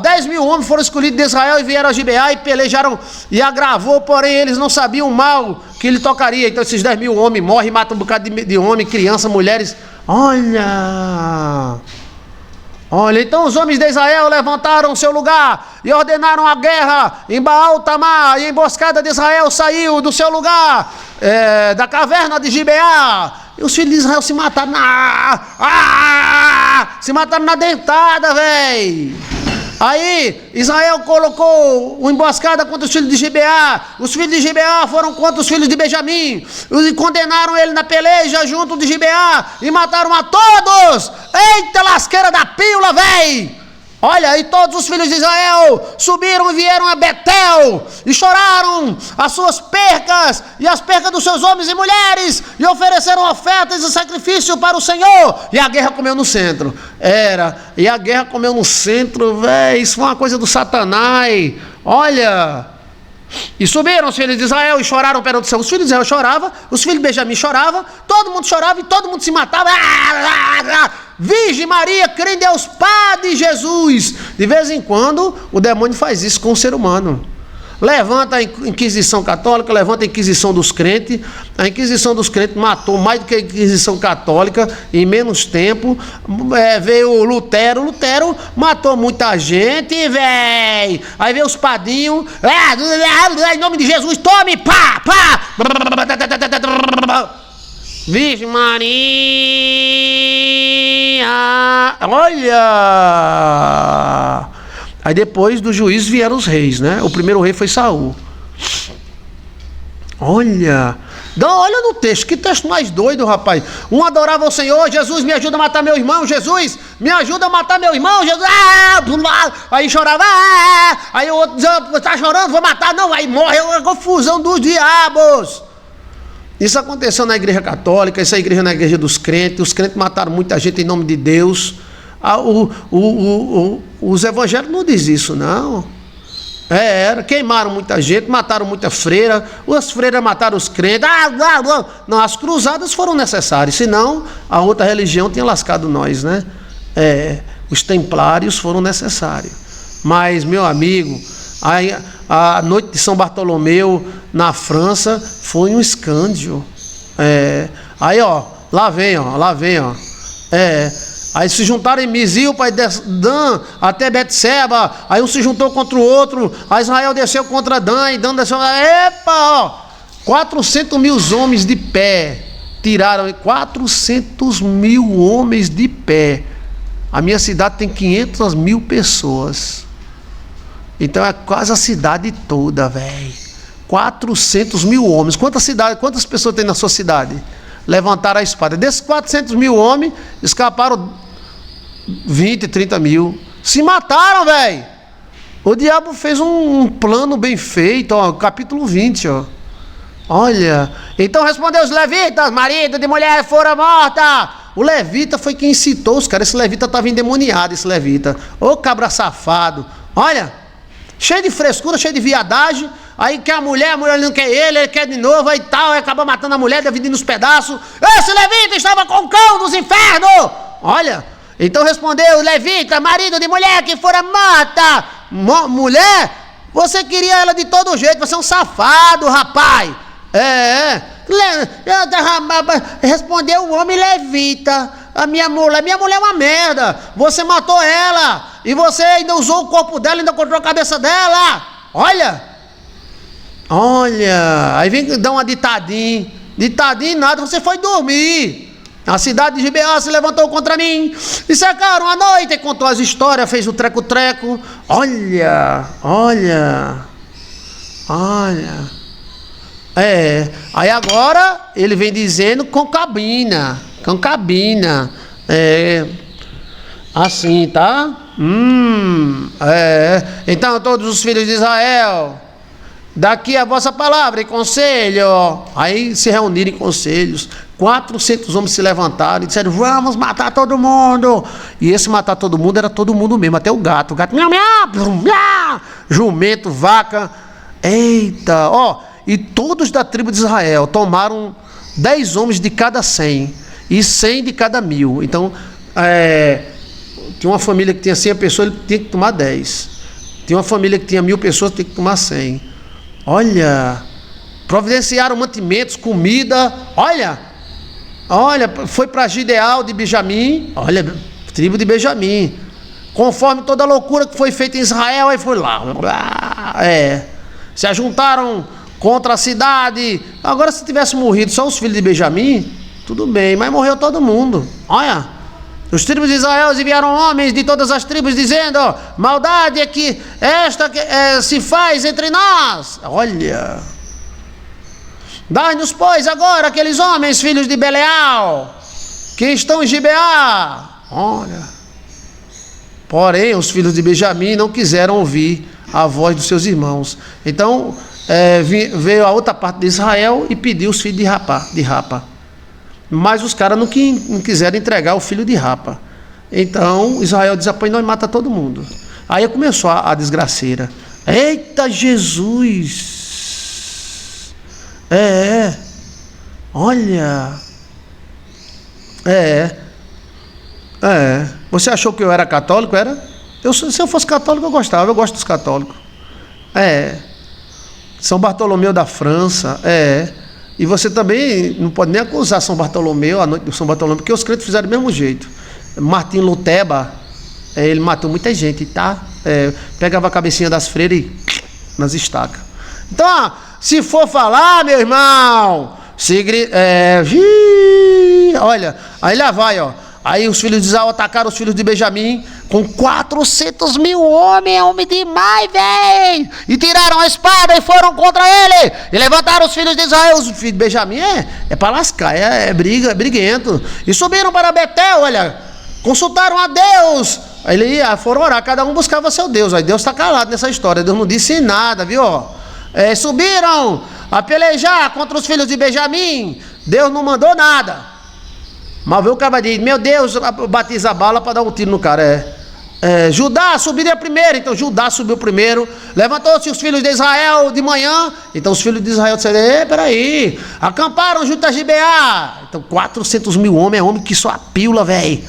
10 mil homens foram escolhidos de Israel e vieram a Gibeá e pelejaram. E agravou, porém eles não sabiam o mal que ele tocaria. Então esses 10 mil homens morrem, matam um bocado de homem, criança, mulheres. Olha, então os homens de Israel levantaram o seu lugar e ordenaram a guerra em Baal-Tamar, e a emboscada de Israel saiu do seu lugar, da caverna de Gibeá, e os filhos de Israel se mataram na dentada, velho. Aí Israel colocou uma emboscada contra os filhos de Gibeá. Os filhos de Gibeá foram contra os filhos de Benjamim e condenaram ele na peleja junto de Gibeá e mataram a todos. Eita lasqueira da pílula, véi! Olha, e todos os filhos de Israel subiram e vieram a Betel e choraram as suas percas e as percas dos seus homens e mulheres e ofereceram ofertas e sacrifício para o Senhor. E a guerra comeu no centro. E a guerra comeu no centro, velho. Isso foi uma coisa do Satanás. Olha. E subiram os filhos de Israel e choraram perante o Senhor. Os filhos de Israel choravam, os filhos de Benjamim choravam, todo mundo chorava e todo mundo se matava. Virgem Maria, crê em Deus, Pai de Jesus. De vez em quando o demônio faz isso com o ser humano. Levanta a Inquisição Católica, levanta a Inquisição dos crentes. A Inquisição dos crentes matou mais do que a Inquisição Católica em menos tempo. Veio o Lutero matou muita gente, véi. Aí veio os padrinhos, em nome de Jesus, tome, pá. Virgem Maria, olha. Aí depois do juízo vieram os reis, né? O primeiro rei foi Saul. Olha no texto, que texto mais doido, rapaz. Um adorava o Senhor, Jesus, me ajuda a matar meu irmão, Jesus, me ajuda a matar meu irmão, Jesus. Aí chorava, aí o outro dizia, tá chorando, vou matar, não, aí morre, é uma confusão dos diabos. Isso aconteceu na igreja católica, essa igreja na igreja dos crentes, os crentes mataram muita gente em nome de Deus. Os evangélicos não dizem isso, não. Queimaram muita gente, mataram muita freira, as freiras mataram os crentes. Não, as cruzadas foram necessárias, senão a outra religião tinha lascado nós, né? Os templários foram necessários. Mas, meu amigo, a noite de São Bartolomeu na França foi um escândalo. Aí, lá vem. Aí se juntaram em Mizilpa, Dan até Betseba, aí um se juntou contra o outro, aí Israel desceu contra Dan, e Dan desceu, 400 mil homens de pé, tiraram 400 mil homens de pé. A minha cidade tem 500 mil pessoas, então é quase a cidade toda, velho. 400 mil homens, quantas pessoas tem na sua cidade? Levantaram a espada. Desses 400 mil homens, escaparam 20, 30 mil. Se mataram, velho. O diabo fez um plano bem feito, capítulo 20, Olha. Então respondeu os levitas: marido de mulher fora morta. O levita foi quem incitou os caras. Esse levita estava endemoniado, esse levita. Ô cabra safado. Olha, cheio de frescura, cheio de viadagem. Aí quer a mulher não quer ele quer de novo, aí tal, aí acaba matando a mulher, dividindo nos pedaços. Esse levita estava com o cão dos infernos. Olha, então respondeu o levita: marido de mulher que fora morta. Mulher, você queria ela de todo jeito, você é um safado, rapaz. Respondeu o homem levita: a minha mulher é uma merda. Você matou ela e você ainda usou o corpo dela, ainda cortou a cabeça dela. Olha, aí vem dar uma ditadinha nada, você foi dormir. A cidade de Gibeá se levantou contra mim e cercaram a noite, e contou as histórias, fez o treco-treco. Olha. Aí agora ele vem dizendo concubina. Assim, tá? Então todos os filhos de Israel, daqui a vossa palavra e conselho. Aí se reuniram em conselhos. 400 homens se levantaram e disseram: vamos matar todo mundo. E esse matar todo mundo era todo mundo mesmo, até o gato. Miau, miau, jumento, vaca. Eita, e todos da tribo de Israel tomaram 10 homens de cada 100 e 100 de cada 1000. Então, tinha uma família que tinha 100 pessoas, ele tinha que tomar 10. Tinha uma família que tinha 1000 pessoas, tinha que tomar 100. Olha, providenciaram mantimentos, comida. Olha, foi para Gideal de Benjamim. Olha, tribo de Benjamim. Conforme toda a loucura que foi feita em Israel, aí foi lá. Se ajuntaram contra a cidade. Agora, se tivesse morrido só os filhos de Benjamim, tudo bem, mas morreu todo mundo. Olha, os tribos de Israel enviaram homens de todas as tribos, dizendo: maldade é que esta se faz entre nós. Olha, dai-nos, pois, agora aqueles homens, filhos de Beleal, que estão em Gibeá. Olha, porém os filhos de Benjamim não quiseram ouvir a voz dos seus irmãos. Então veio a outra parte de Israel e pediu os filhos de Rapa. Mas os caras não quiseram entregar o filho de Rapa. Então Israel desapanhou e mata todo mundo. Aí começou a desgraceira. Eita Jesus! Olha. Você achou que eu era católico? Se eu fosse católico, eu gostava. Eu gosto dos católicos. São Bartolomeu da França. E você também não pode nem acusar São Bartolomeu, a noite de São Bartolomeu, porque os crentes fizeram do mesmo jeito. Martim Luteba, ele matou muita gente, tá? Pegava a cabecinha das freiras e nas estacas. Então, se for falar, meu irmão, olha, aí lá vai, Aí os filhos de Israel atacaram os filhos de Benjamim com 400 mil homens, homem demais, velho. E tiraram a espada e foram contra ele. E levantaram os filhos de Israel. Os filhos de Benjamim é para lascar, é briguento. E subiram para Betel, olha, consultaram a Deus. Aí foram orar, cada um buscava seu Deus. Aí Deus está calado nessa história, Deus não disse nada, viu? Subiram a pelejar contra os filhos de Benjamim. Deus não mandou nada. Mas veio o cara diz: meu Deus, batiza a bala para dar um tiro no cara. Judá subiria primeiro. Então Judá subiu primeiro. Levantou-se os filhos de Israel de manhã. Então os filhos de Israel disseram: peraí, acamparam junto a Gibeá. Então 400 mil homens, é homem que só a pílula, velho.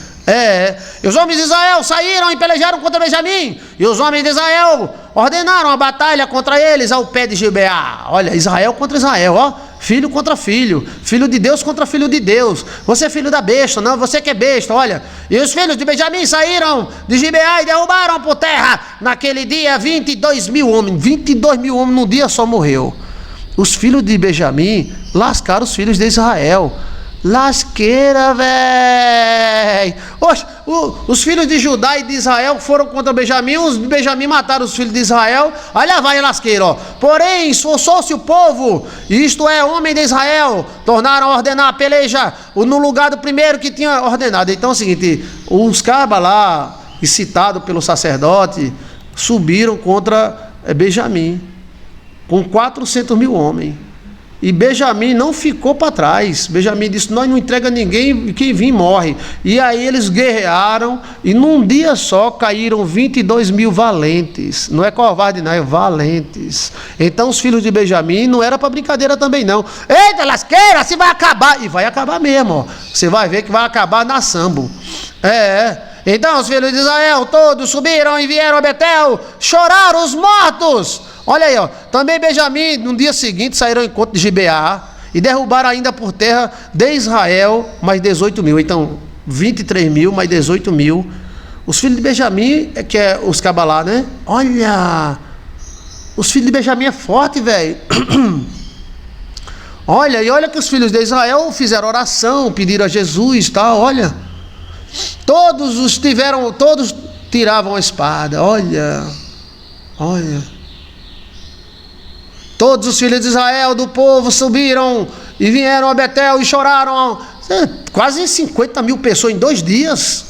E os homens de Israel saíram e pelejaram contra Benjamim. E os homens de Israel ordenaram a batalha contra eles ao pé de Gibeá. Olha, Israel contra Israel, ó. Filho contra filho, filho de Deus contra filho de Deus. Você é filho da besta, não, você que é besta, olha. E os filhos de Benjamim saíram de Gibeá e derrubaram por terra naquele dia 22 mil homens. 22 mil homens num dia só morreu. Os filhos de Benjamim lascaram os filhos de Israel. Lasqueira, velho. Os filhos de Judá e de Israel foram contra Benjamim. Os de Benjamim mataram os filhos de Israel. Olha, vai a lasqueira, ó. Porém, esforçou-se o povo, isto é, homem de Israel, tornaram a ordenar a peleja no lugar do primeiro que tinha ordenado. Então é o seguinte: os cabas lá, citados pelo sacerdote, subiram contra Benjamim com 400 mil homens. E Benjamim não ficou para trás. Benjamim disse: nós não entrega ninguém, quem vir morre. E aí eles guerrearam e num dia só caíram 22 mil valentes. Não é covarde não, é valentes. Então os filhos de Benjamim não era para brincadeira também não. Eita lasqueira, assim vai acabar. E vai acabar mesmo, ó. Você vai ver que vai acabar na sambo. Então os filhos de Israel todos subiram e vieram a Betel, choraram os mortos. Olha aí, ó. Também Benjamim, no dia seguinte, saíram ao encontro de Gibeá e derrubaram ainda por terra de Israel mais 18 mil. Então, 23 mil mais 18 mil. Os filhos de Benjamim, que é os cabalá, né? Olha, os filhos de Benjamim é forte, velho. Olha, e olha que os filhos de Israel fizeram oração, pediram a Jesus, tá? Olha, todos tiravam a espada. Olha. Todos os filhos de Israel, do povo, subiram e vieram a Betel e choraram. Quase 50 mil pessoas em 2 dias.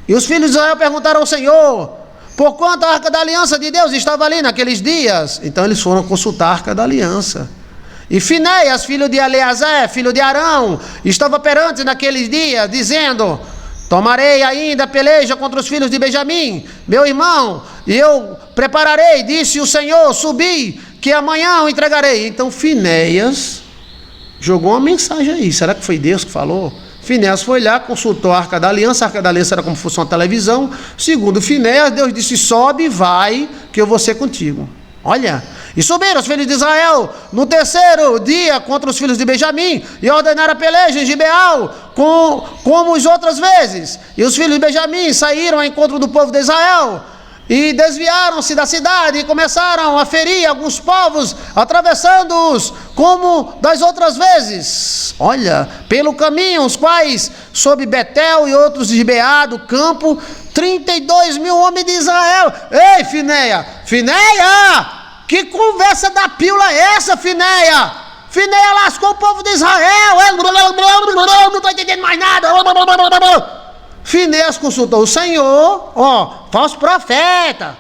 E os filhos de Israel perguntaram ao Senhor: por quanto a arca da aliança de Deus estava ali naqueles dias? Então eles foram consultar a arca da aliança. E Finéias, filho de Eleazar, filho de Arão, estava perante naqueles dias, dizendo: tomarei ainda peleja contra os filhos de Benjamim, meu irmão, e eu prepararei, disse o Senhor, subi, que amanhã o entregarei. Então Finéias jogou uma mensagem aí. Será que foi Deus que falou? Finéias foi lá, consultou a arca da aliança. A arca da aliança era como se fosse uma televisão. Segundo Finéias, Deus disse: sobe, vai, que eu vou ser contigo. Olha, e subiram os filhos de Israel no 3º dia contra os filhos de Benjamim e ordenaram a peleja em Gibeal, como as outras vezes. E os filhos de Benjamim saíram ao encontro do povo de Israel e desviaram-se da cidade e começaram a ferir alguns povos, atravessando-os como das outras vezes. Olha, pelo caminho, os quais sob Betel e outros de Gibeá do campo, 32 mil homens de Israel. Ei, Finéia, que conversa da pílula é essa, Finéia? Finéia lascou o povo de Israel. Não estou entendendo mais nada. Finéias consultou o Senhor, falso profeta.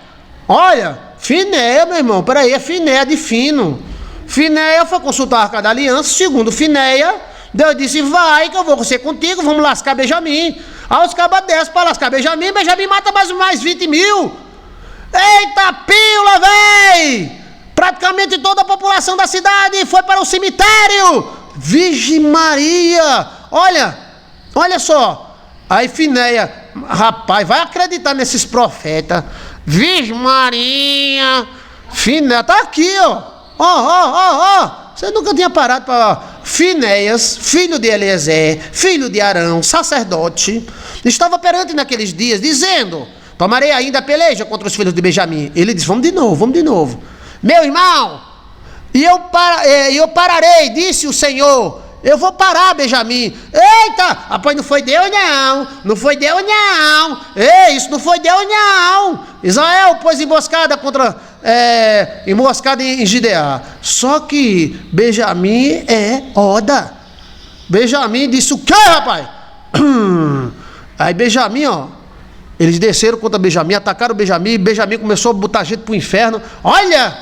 Olha, Finéia, meu irmão, peraí, é Finéia de fino. Finéia foi consultar a arca da aliança. Segundo Finéia, Deus disse: vai que eu vou ser contigo, vamos lascar Benjamim. Aí os cabas descem para lascar Benjamim mata mais 20 mil. Eita pílula, véi! Praticamente toda a população da cidade foi para o cemitério. Virgem Maria, olha só. Aí Finéia, rapaz, vai acreditar nesses profetas. Virgem Maria, Finéia, tá aqui, ó. Você nunca tinha parado para... Finéias, filho de Eleazar, filho de Arão, sacerdote, estava perante naqueles dias, dizendo: tomarei ainda a peleja contra os filhos de Benjamim. Ele disse: vamos de novo. Meu irmão, e eu pararei, disse o Senhor. Eu vou parar, Benjamim. Eita, rapaz, não foi Deus não. Ei, isso não foi Deus não. Israel pôs emboscada emboscada em Gibeá. Só que Benjamim é Oda. Benjamim disse: o quê, rapaz? Aí Benjamim, eles desceram contra Benjamim, atacaram Benjamim. Benjamim começou a botar gente pro inferno. Olha,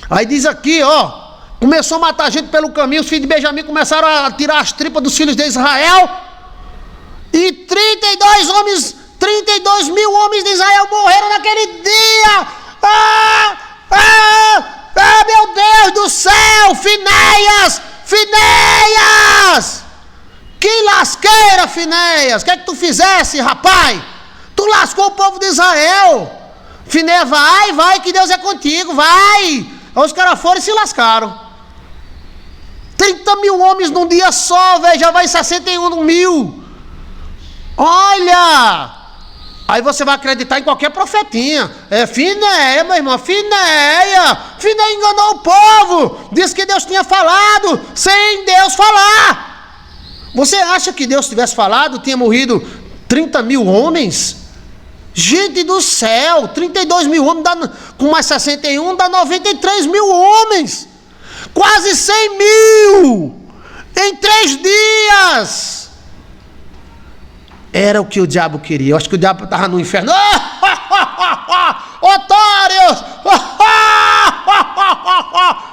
aí diz aqui, começou a matar gente pelo caminho. Os filhos de Benjamim começaram a tirar as tripas dos filhos de Israel. E 32 32 mil homens de Israel morreram naquele dia. Meu Deus do céu, Finéias! Finéias! Que lasqueira, Finéias! O que é que tu fizesse, rapaz? Tu lascou o povo de Israel. Finéias, vai, que Deus é contigo, vai! Os caras foram e se lascaram. 30 mil homens num dia só, velho, já vai 61 mil. Olha! Aí você vai acreditar em qualquer profetinha. É Finéia, meu irmão, Finéia. Finéia enganou o povo. Disse que Deus tinha falado sem Deus falar. Você acha que Deus tivesse falado, tinha morrido 30 mil homens? Gente do céu, 32 mil homens, com mais 61, dá 93 mil homens. Quase 100 mil em 3 dias. Era o que o diabo queria. Eu acho que o diabo estava no inferno. Otários!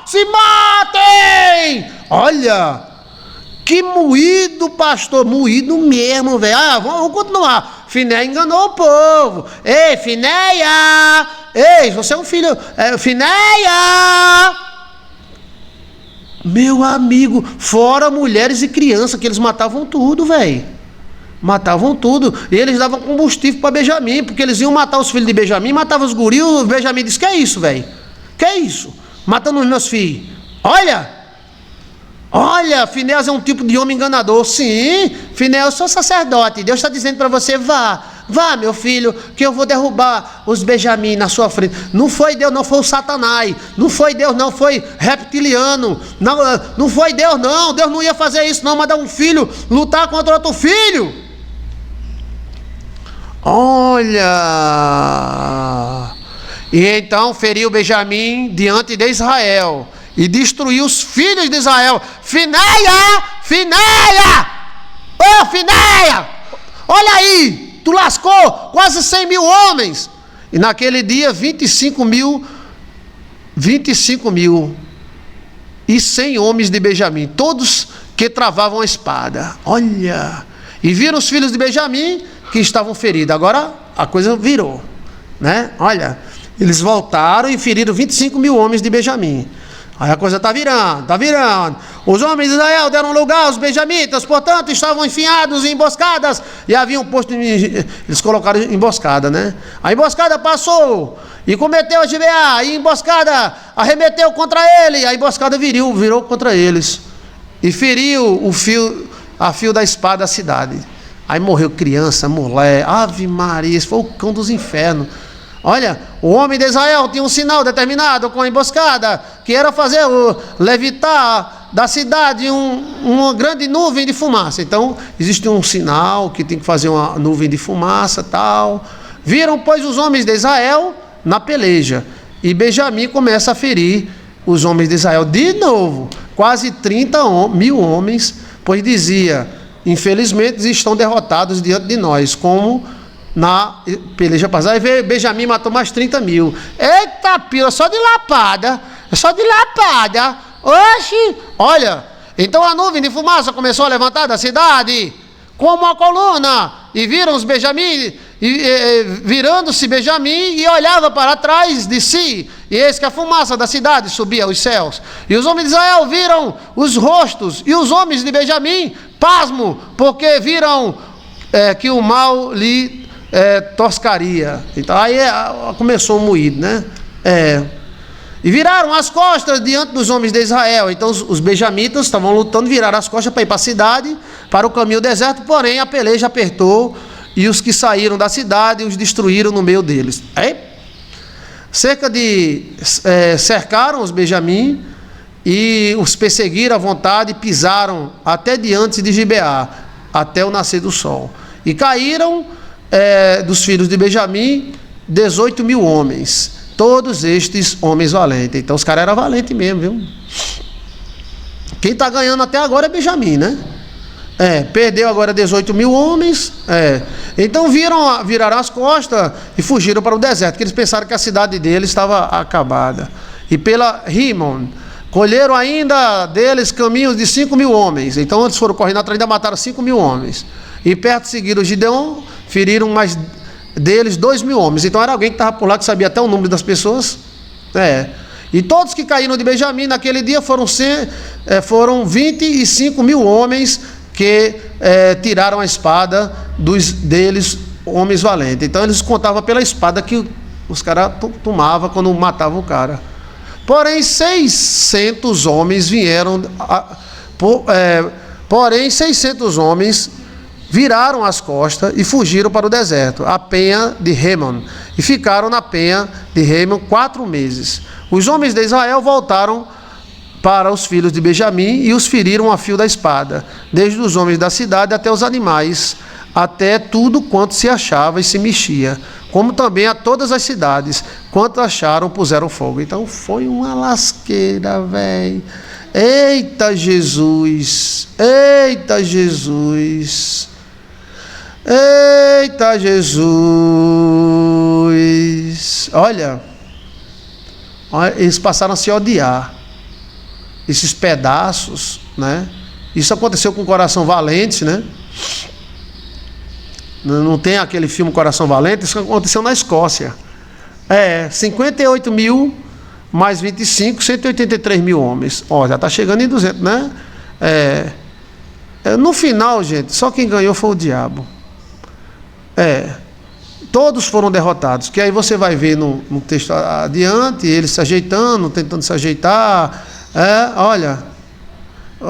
Se matem! Olha, que moído, pastor. Moído mesmo, velho. Vamos continuar. Finéia enganou o povo. Ei, Finéia! Ei, você é um filho. Finéia! Meu amigo, fora mulheres e crianças, que eles matavam tudo, velho. Matavam tudo. E eles davam combustível para Benjamim, porque eles iam matar os filhos de Benjamim, matavam os guris. O Benjamim disse: que é isso, velho? Que é isso? Matando os meus filhos. Olha, Finéias é um tipo de homem enganador. Sim, Finéias, eu sou sacerdote. Deus está dizendo para você: vá, meu filho, que eu vou derrubar os Benjamim na sua frente. Não foi Deus, não, foi o Satanás. Não foi Deus, não, foi reptiliano. Não foi Deus, não. Deus não ia fazer isso, não. Mandar um filho lutar contra outro filho. Olha! E então feriu Benjamim diante de Israel e destruiu os filhos de Israel. Finéia! Finéia! Ô, Finéia! Olha aí! Tu lascou quase 100 mil homens. E naquele dia 25 mil e 100 homens de Benjamim, todos que travavam a espada. Olha! E viram os filhos de Benjamim que estavam feridos. Agora a coisa virou, né? Olha, eles voltaram e feriram 25 mil homens de Benjamim. Aí a coisa está virando, está virando. Os homens de Israel deram lugar aos benjamitas, portanto estavam enfiados em emboscadas e haviam posto, eles colocaram emboscada, né? A emboscada passou e cometeu a Gibeá, e a emboscada arremeteu contra ele, a emboscada virou contra eles e feriu a fio da espada a cidade. Aí morreu criança, mulher, Ave Maria, esse foi o cão dos infernos. Olha, o homem de Israel tinha um sinal determinado com a emboscada, que era fazer levitar da cidade uma grande nuvem de fumaça. Então, existe um sinal que tem que fazer uma nuvem de fumaça, tal. Viram, pois, os homens de Israel na peleja, e Benjamim começa a ferir os homens de Israel. De novo, quase 30 mil homens, pois dizia: infelizmente estão derrotados diante de nós, como na peleja passada. Aí veio Benjamim, matou mais 30 mil. Eita pila, só de lapada. Oxi, olha. Então a nuvem de fumaça começou a levantar da cidade como uma coluna, e viram os Benjamim, virando-se Benjamim, e olhava para trás de si, e eis que a fumaça da cidade subia aos céus. E os homens de Israel viram os rostos, e os homens de Benjamim, pasmo, porque viram que o mal lhe toscaria. Então aí começou o moído, né? E viraram as costas diante dos homens de Israel. Então os benjamitas estavam lutando, viraram as costas para ir para a cidade, para o caminho deserto, porém a peleja apertou, e os que saíram da cidade os destruíram no meio deles. Cercaram os Benjamim e os perseguiram à vontade, e pisaram até diante de Gibeá, até o nascer do sol. E caíram dos filhos de Benjamim 18 mil homens, todos estes homens valentes. Então os caras eram valentes mesmo, viu? Quem está ganhando até agora é Benjamim, né? Perdeu agora 18 mil homens. Então viraram as costas e fugiram para o deserto, porque eles pensaram que a cidade deles estava acabada. E pela Rimon colheram ainda deles caminhos de 5 mil homens. Então eles foram correndo atrás, ainda mataram 5 mil homens. E perto seguiram Gideão, feriram mais deles 2.000 homens. Então era alguém que estava por lá, que sabia até o número das pessoas. E todos que caíram de Benjamim naquele dia foram 25.000 homens que tiraram a espada deles, homens valentes. Então eles contavam pela espada que os caras tomavam quando matavam o cara. Porém 600 homens vieram, porém 600 homens viraram as costas e fugiram para o deserto, a penha de Remon, e ficaram na penha de Remon 4 meses. Os homens de Israel voltaram para os filhos de Benjamim e os feriram a fio da espada, desde os homens da cidade até os animais, até tudo quanto se achava e se mexia, como também a todas as cidades, quanto acharam, puseram fogo. Então foi uma lasqueira, velho. Eita Jesus, eita Jesus, eita Jesus. Olha, eles passaram a se odiar. Esses pedaços, né? Isso aconteceu com o Coração Valente, né? Não tem aquele filme Coração Valente? Isso aconteceu na Escócia. 58.000 mais 25, 183.000 homens. Já está chegando em 200, né? No final, gente, só quem ganhou foi o diabo. Todos foram derrotados. Que aí você vai ver no texto adiante, eles se ajeitando, tentando se ajeitar. Olha,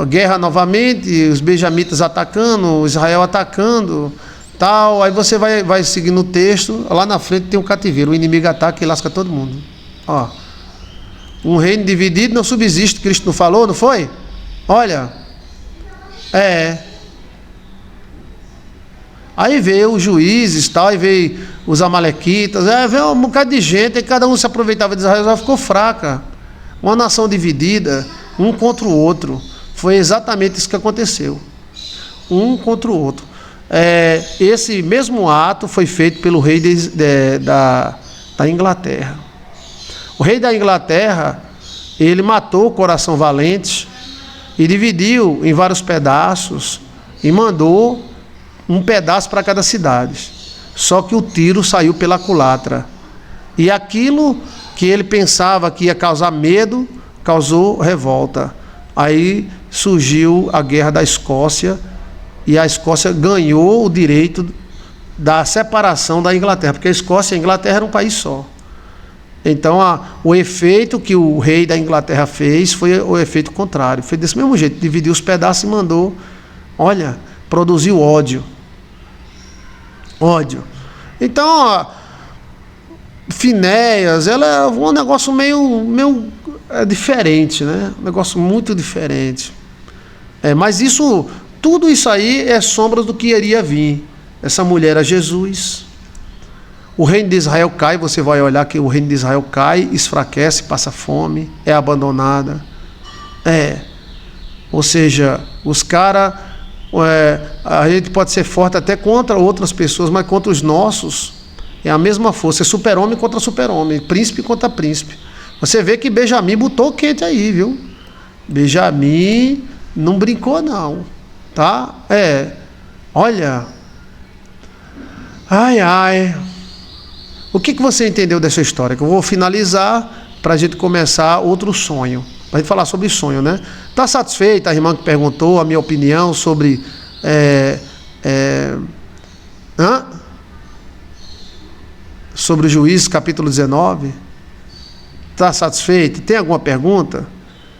guerra novamente, os benjamitas atacando, Israel atacando, tal. Aí você vai seguindo o texto, lá na frente tem um cativeiro, o inimigo ataca e lasca todo mundo. Um reino dividido não subsiste, Cristo não falou, não foi? Olha, aí veio os juízes, tal, aí veio os amalequitas, veio um bocado de gente, e cada um se aproveitava de Israel, Israel ficou fraca. Uma nação dividida, um contra o outro. Foi exatamente isso que aconteceu. Um contra o outro. Esse mesmo ato foi feito pelo rei da Inglaterra. O rei da Inglaterra, ele matou o Coração Valente e dividiu em vários pedaços e mandou um pedaço para cada cidade. Só que o tiro saiu pela culatra. E aquilo que ele pensava que ia causar medo, causou revolta. Aí surgiu a guerra da Escócia, e a Escócia ganhou o direito da separação da Inglaterra, porque a Escócia e a Inglaterra eram um país só. Então o efeito que o rei da Inglaterra fez foi o efeito contrário. Foi desse mesmo jeito, dividiu os pedaços e mandou, produziu ódio. Então, Finéias, ela é um negócio meio diferente, né? Um negócio muito diferente. Mas tudo isso aí é sombra do que iria vir. Essa mulher era Jesus. O reino de Israel cai, você vai olhar que o reino de Israel cai, esfraquece, passa fome, é abandonada. Ou seja, os caras, a gente pode ser forte até contra outras pessoas, mas contra os nossos, é a mesma força, é super-homem contra super-homem, príncipe contra príncipe. Você vê que Benjamim botou quente aí, viu? Benjamim não brincou não, tá? Olha, o que você entendeu dessa história? Que eu vou finalizar para a gente começar outro sonho, para a gente falar sobre sonho, né? Está satisfeita a irmã que perguntou a minha opinião sobre sobre o Juízes capítulo 19? Está satisfeito? Tem alguma pergunta?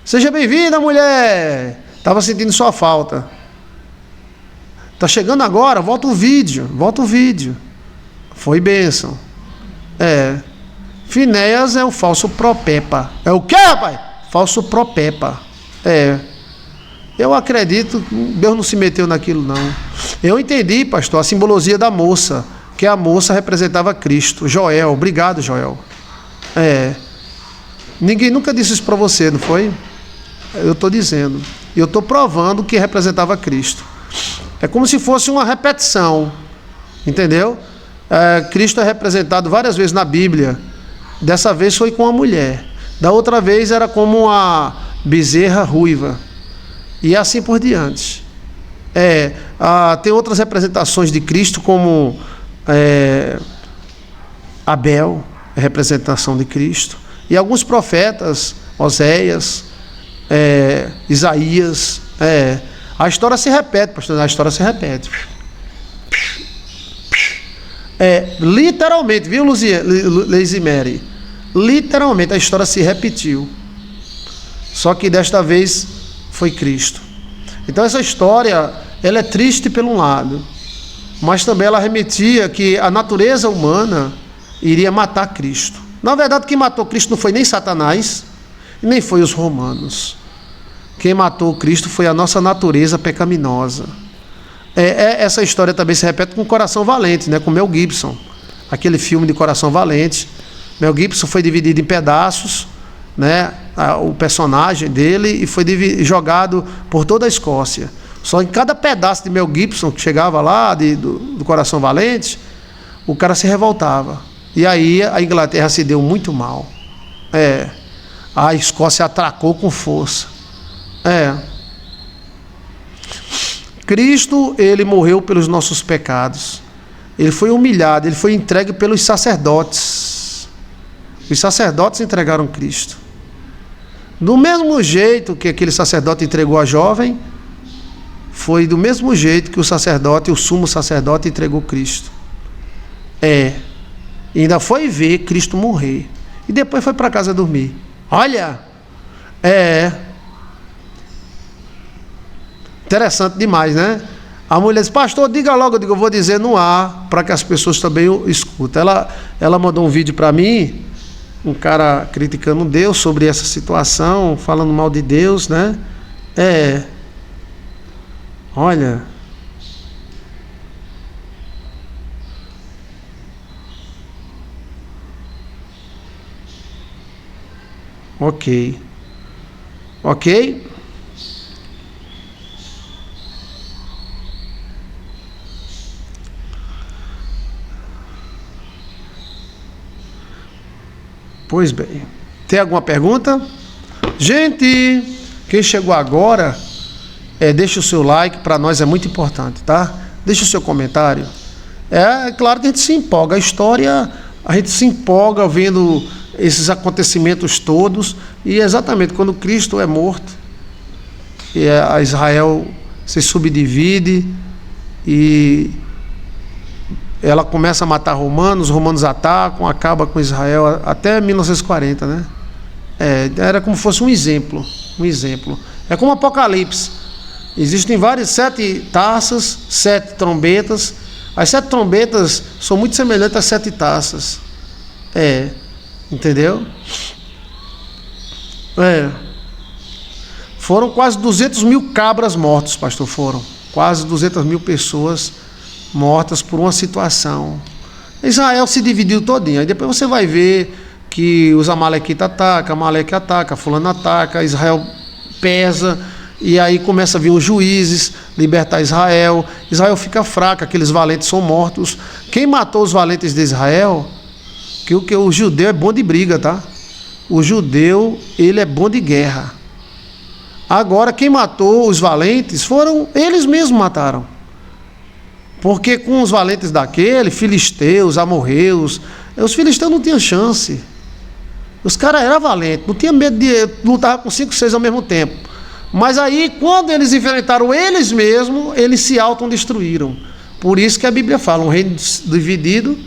Seja bem-vinda, mulher! Estava sentindo sua falta. Está chegando agora? Volta o vídeo. Foi bênção. Finéias é o falso propepa. É o quê, rapaz? Falso propepa. Eu acredito que Deus não se meteu naquilo, não. Eu entendi, pastor, a simbologia da moça, que a moça representava Cristo. Joel, obrigado, Joel. Ninguém nunca disse isso para você, não foi? Eu estou dizendo. E eu estou provando que representava Cristo. É como se fosse uma repetição. Entendeu? Cristo é representado várias vezes na Bíblia. Dessa vez foi com a mulher. Da outra vez era como uma bezerra ruiva. E assim por diante. Tem outras representações de Cristo, como Abel é representação de Cristo. E alguns profetas, Oséias, Isaías, a história se repete, pastor, a história se repete. Literalmente, viu, Leizimere? Literalmente a história se repetiu. Só que desta vez foi Cristo. Então essa história, ela é triste por um lado, mas também ela remetia que a natureza humana iria matar Cristo. Na verdade, quem matou Cristo não foi nem Satanás, nem foi os romanos. Quem matou Cristo foi a nossa natureza pecaminosa. Essa história também se repete com Coração Valente, né? Com Mel Gibson. Aquele filme de Coração Valente. Mel Gibson foi dividido em pedaços, né? O personagem dele, e foi jogado por toda a Escócia. Só em cada pedaço de Mel Gibson que chegava lá do Coração Valente, o cara se revoltava. E aí a Inglaterra se deu muito mal. A Escócia atracou com força. Cristo, ele morreu pelos nossos pecados. Ele foi humilhado, ele foi entregue pelos sacerdotes. Os sacerdotes entregaram Cristo. Do mesmo jeito que aquele sacerdote entregou a jovem, foi do mesmo jeito que o sumo sacerdote entregou Cristo. E ainda foi ver Cristo morrer. E depois foi para casa dormir. Olha, interessante demais, né? A mulher disse: pastor, diga logo. Eu digo: eu vou dizer no ar, para que as pessoas também escutem. Ela mandou um vídeo para mim, um cara criticando Deus sobre essa situação, falando mal de Deus, né? Olha. Ok. Pois bem, tem alguma pergunta? Gente, quem chegou agora, deixa o seu like, para nós é muito importante, tá? Deixa o seu comentário. Claro que a gente se empolga, a história, a gente se empolga vendo esses acontecimentos todos, e exatamente quando Cristo é morto, e a Israel se subdivide, e ela começa a matar romanos, os romanos atacam, acaba com Israel até 1940, né? Era como se fosse um exemplo. É como Apocalipse. Existem 7 taças, 7 trombetas. As 7 trombetas são muito semelhantes às 7 taças. Entendeu? Foram quase 200 mil cabras mortos, pastor, quase 200 mil pessoas mortas por uma situação. Israel se dividiu todinho. Aí depois você vai ver que os amalequitas atacam, Amaleque ataca, fulano ataca, Israel pesa, e aí começa a vir os juízes libertar Israel. Israel fica fraco, aqueles valentes são mortos. Quem matou os valentes de Israel? Que o judeu é bom de briga, tá? O judeu, ele é bom de guerra. Agora, quem matou os valentes foram eles mesmos mataram. Porque com os valentes daquele, filisteus, amorreus, os filisteus não tinham chance. Os caras eram valentes, não tinham medo de lutar com 5, 6 ao mesmo tempo. Mas aí, quando eles enfrentaram eles mesmos, eles se autodestruíram. Por isso que a Bíblia fala: um reino dividido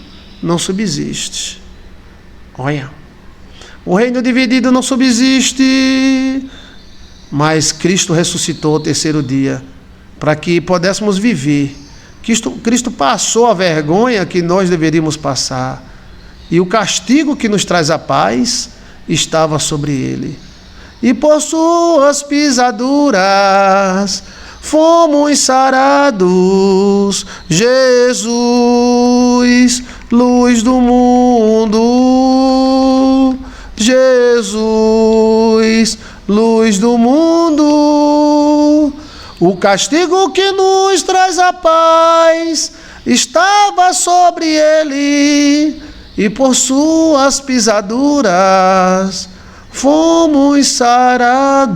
não subsiste. Olha, o reino dividido não subsiste, mas Cristo ressuscitou ao 3º dia, para que pudéssemos viver. Cristo passou a vergonha que nós deveríamos passar, e o castigo que nos traz a paz estava sobre ele. E por suas pisaduras fomos sarados. Jesus, luz do mundo. Jesus, luz do mundo. O castigo que nos traz a paz estava sobre ele, e por suas pisaduras fomos sarados.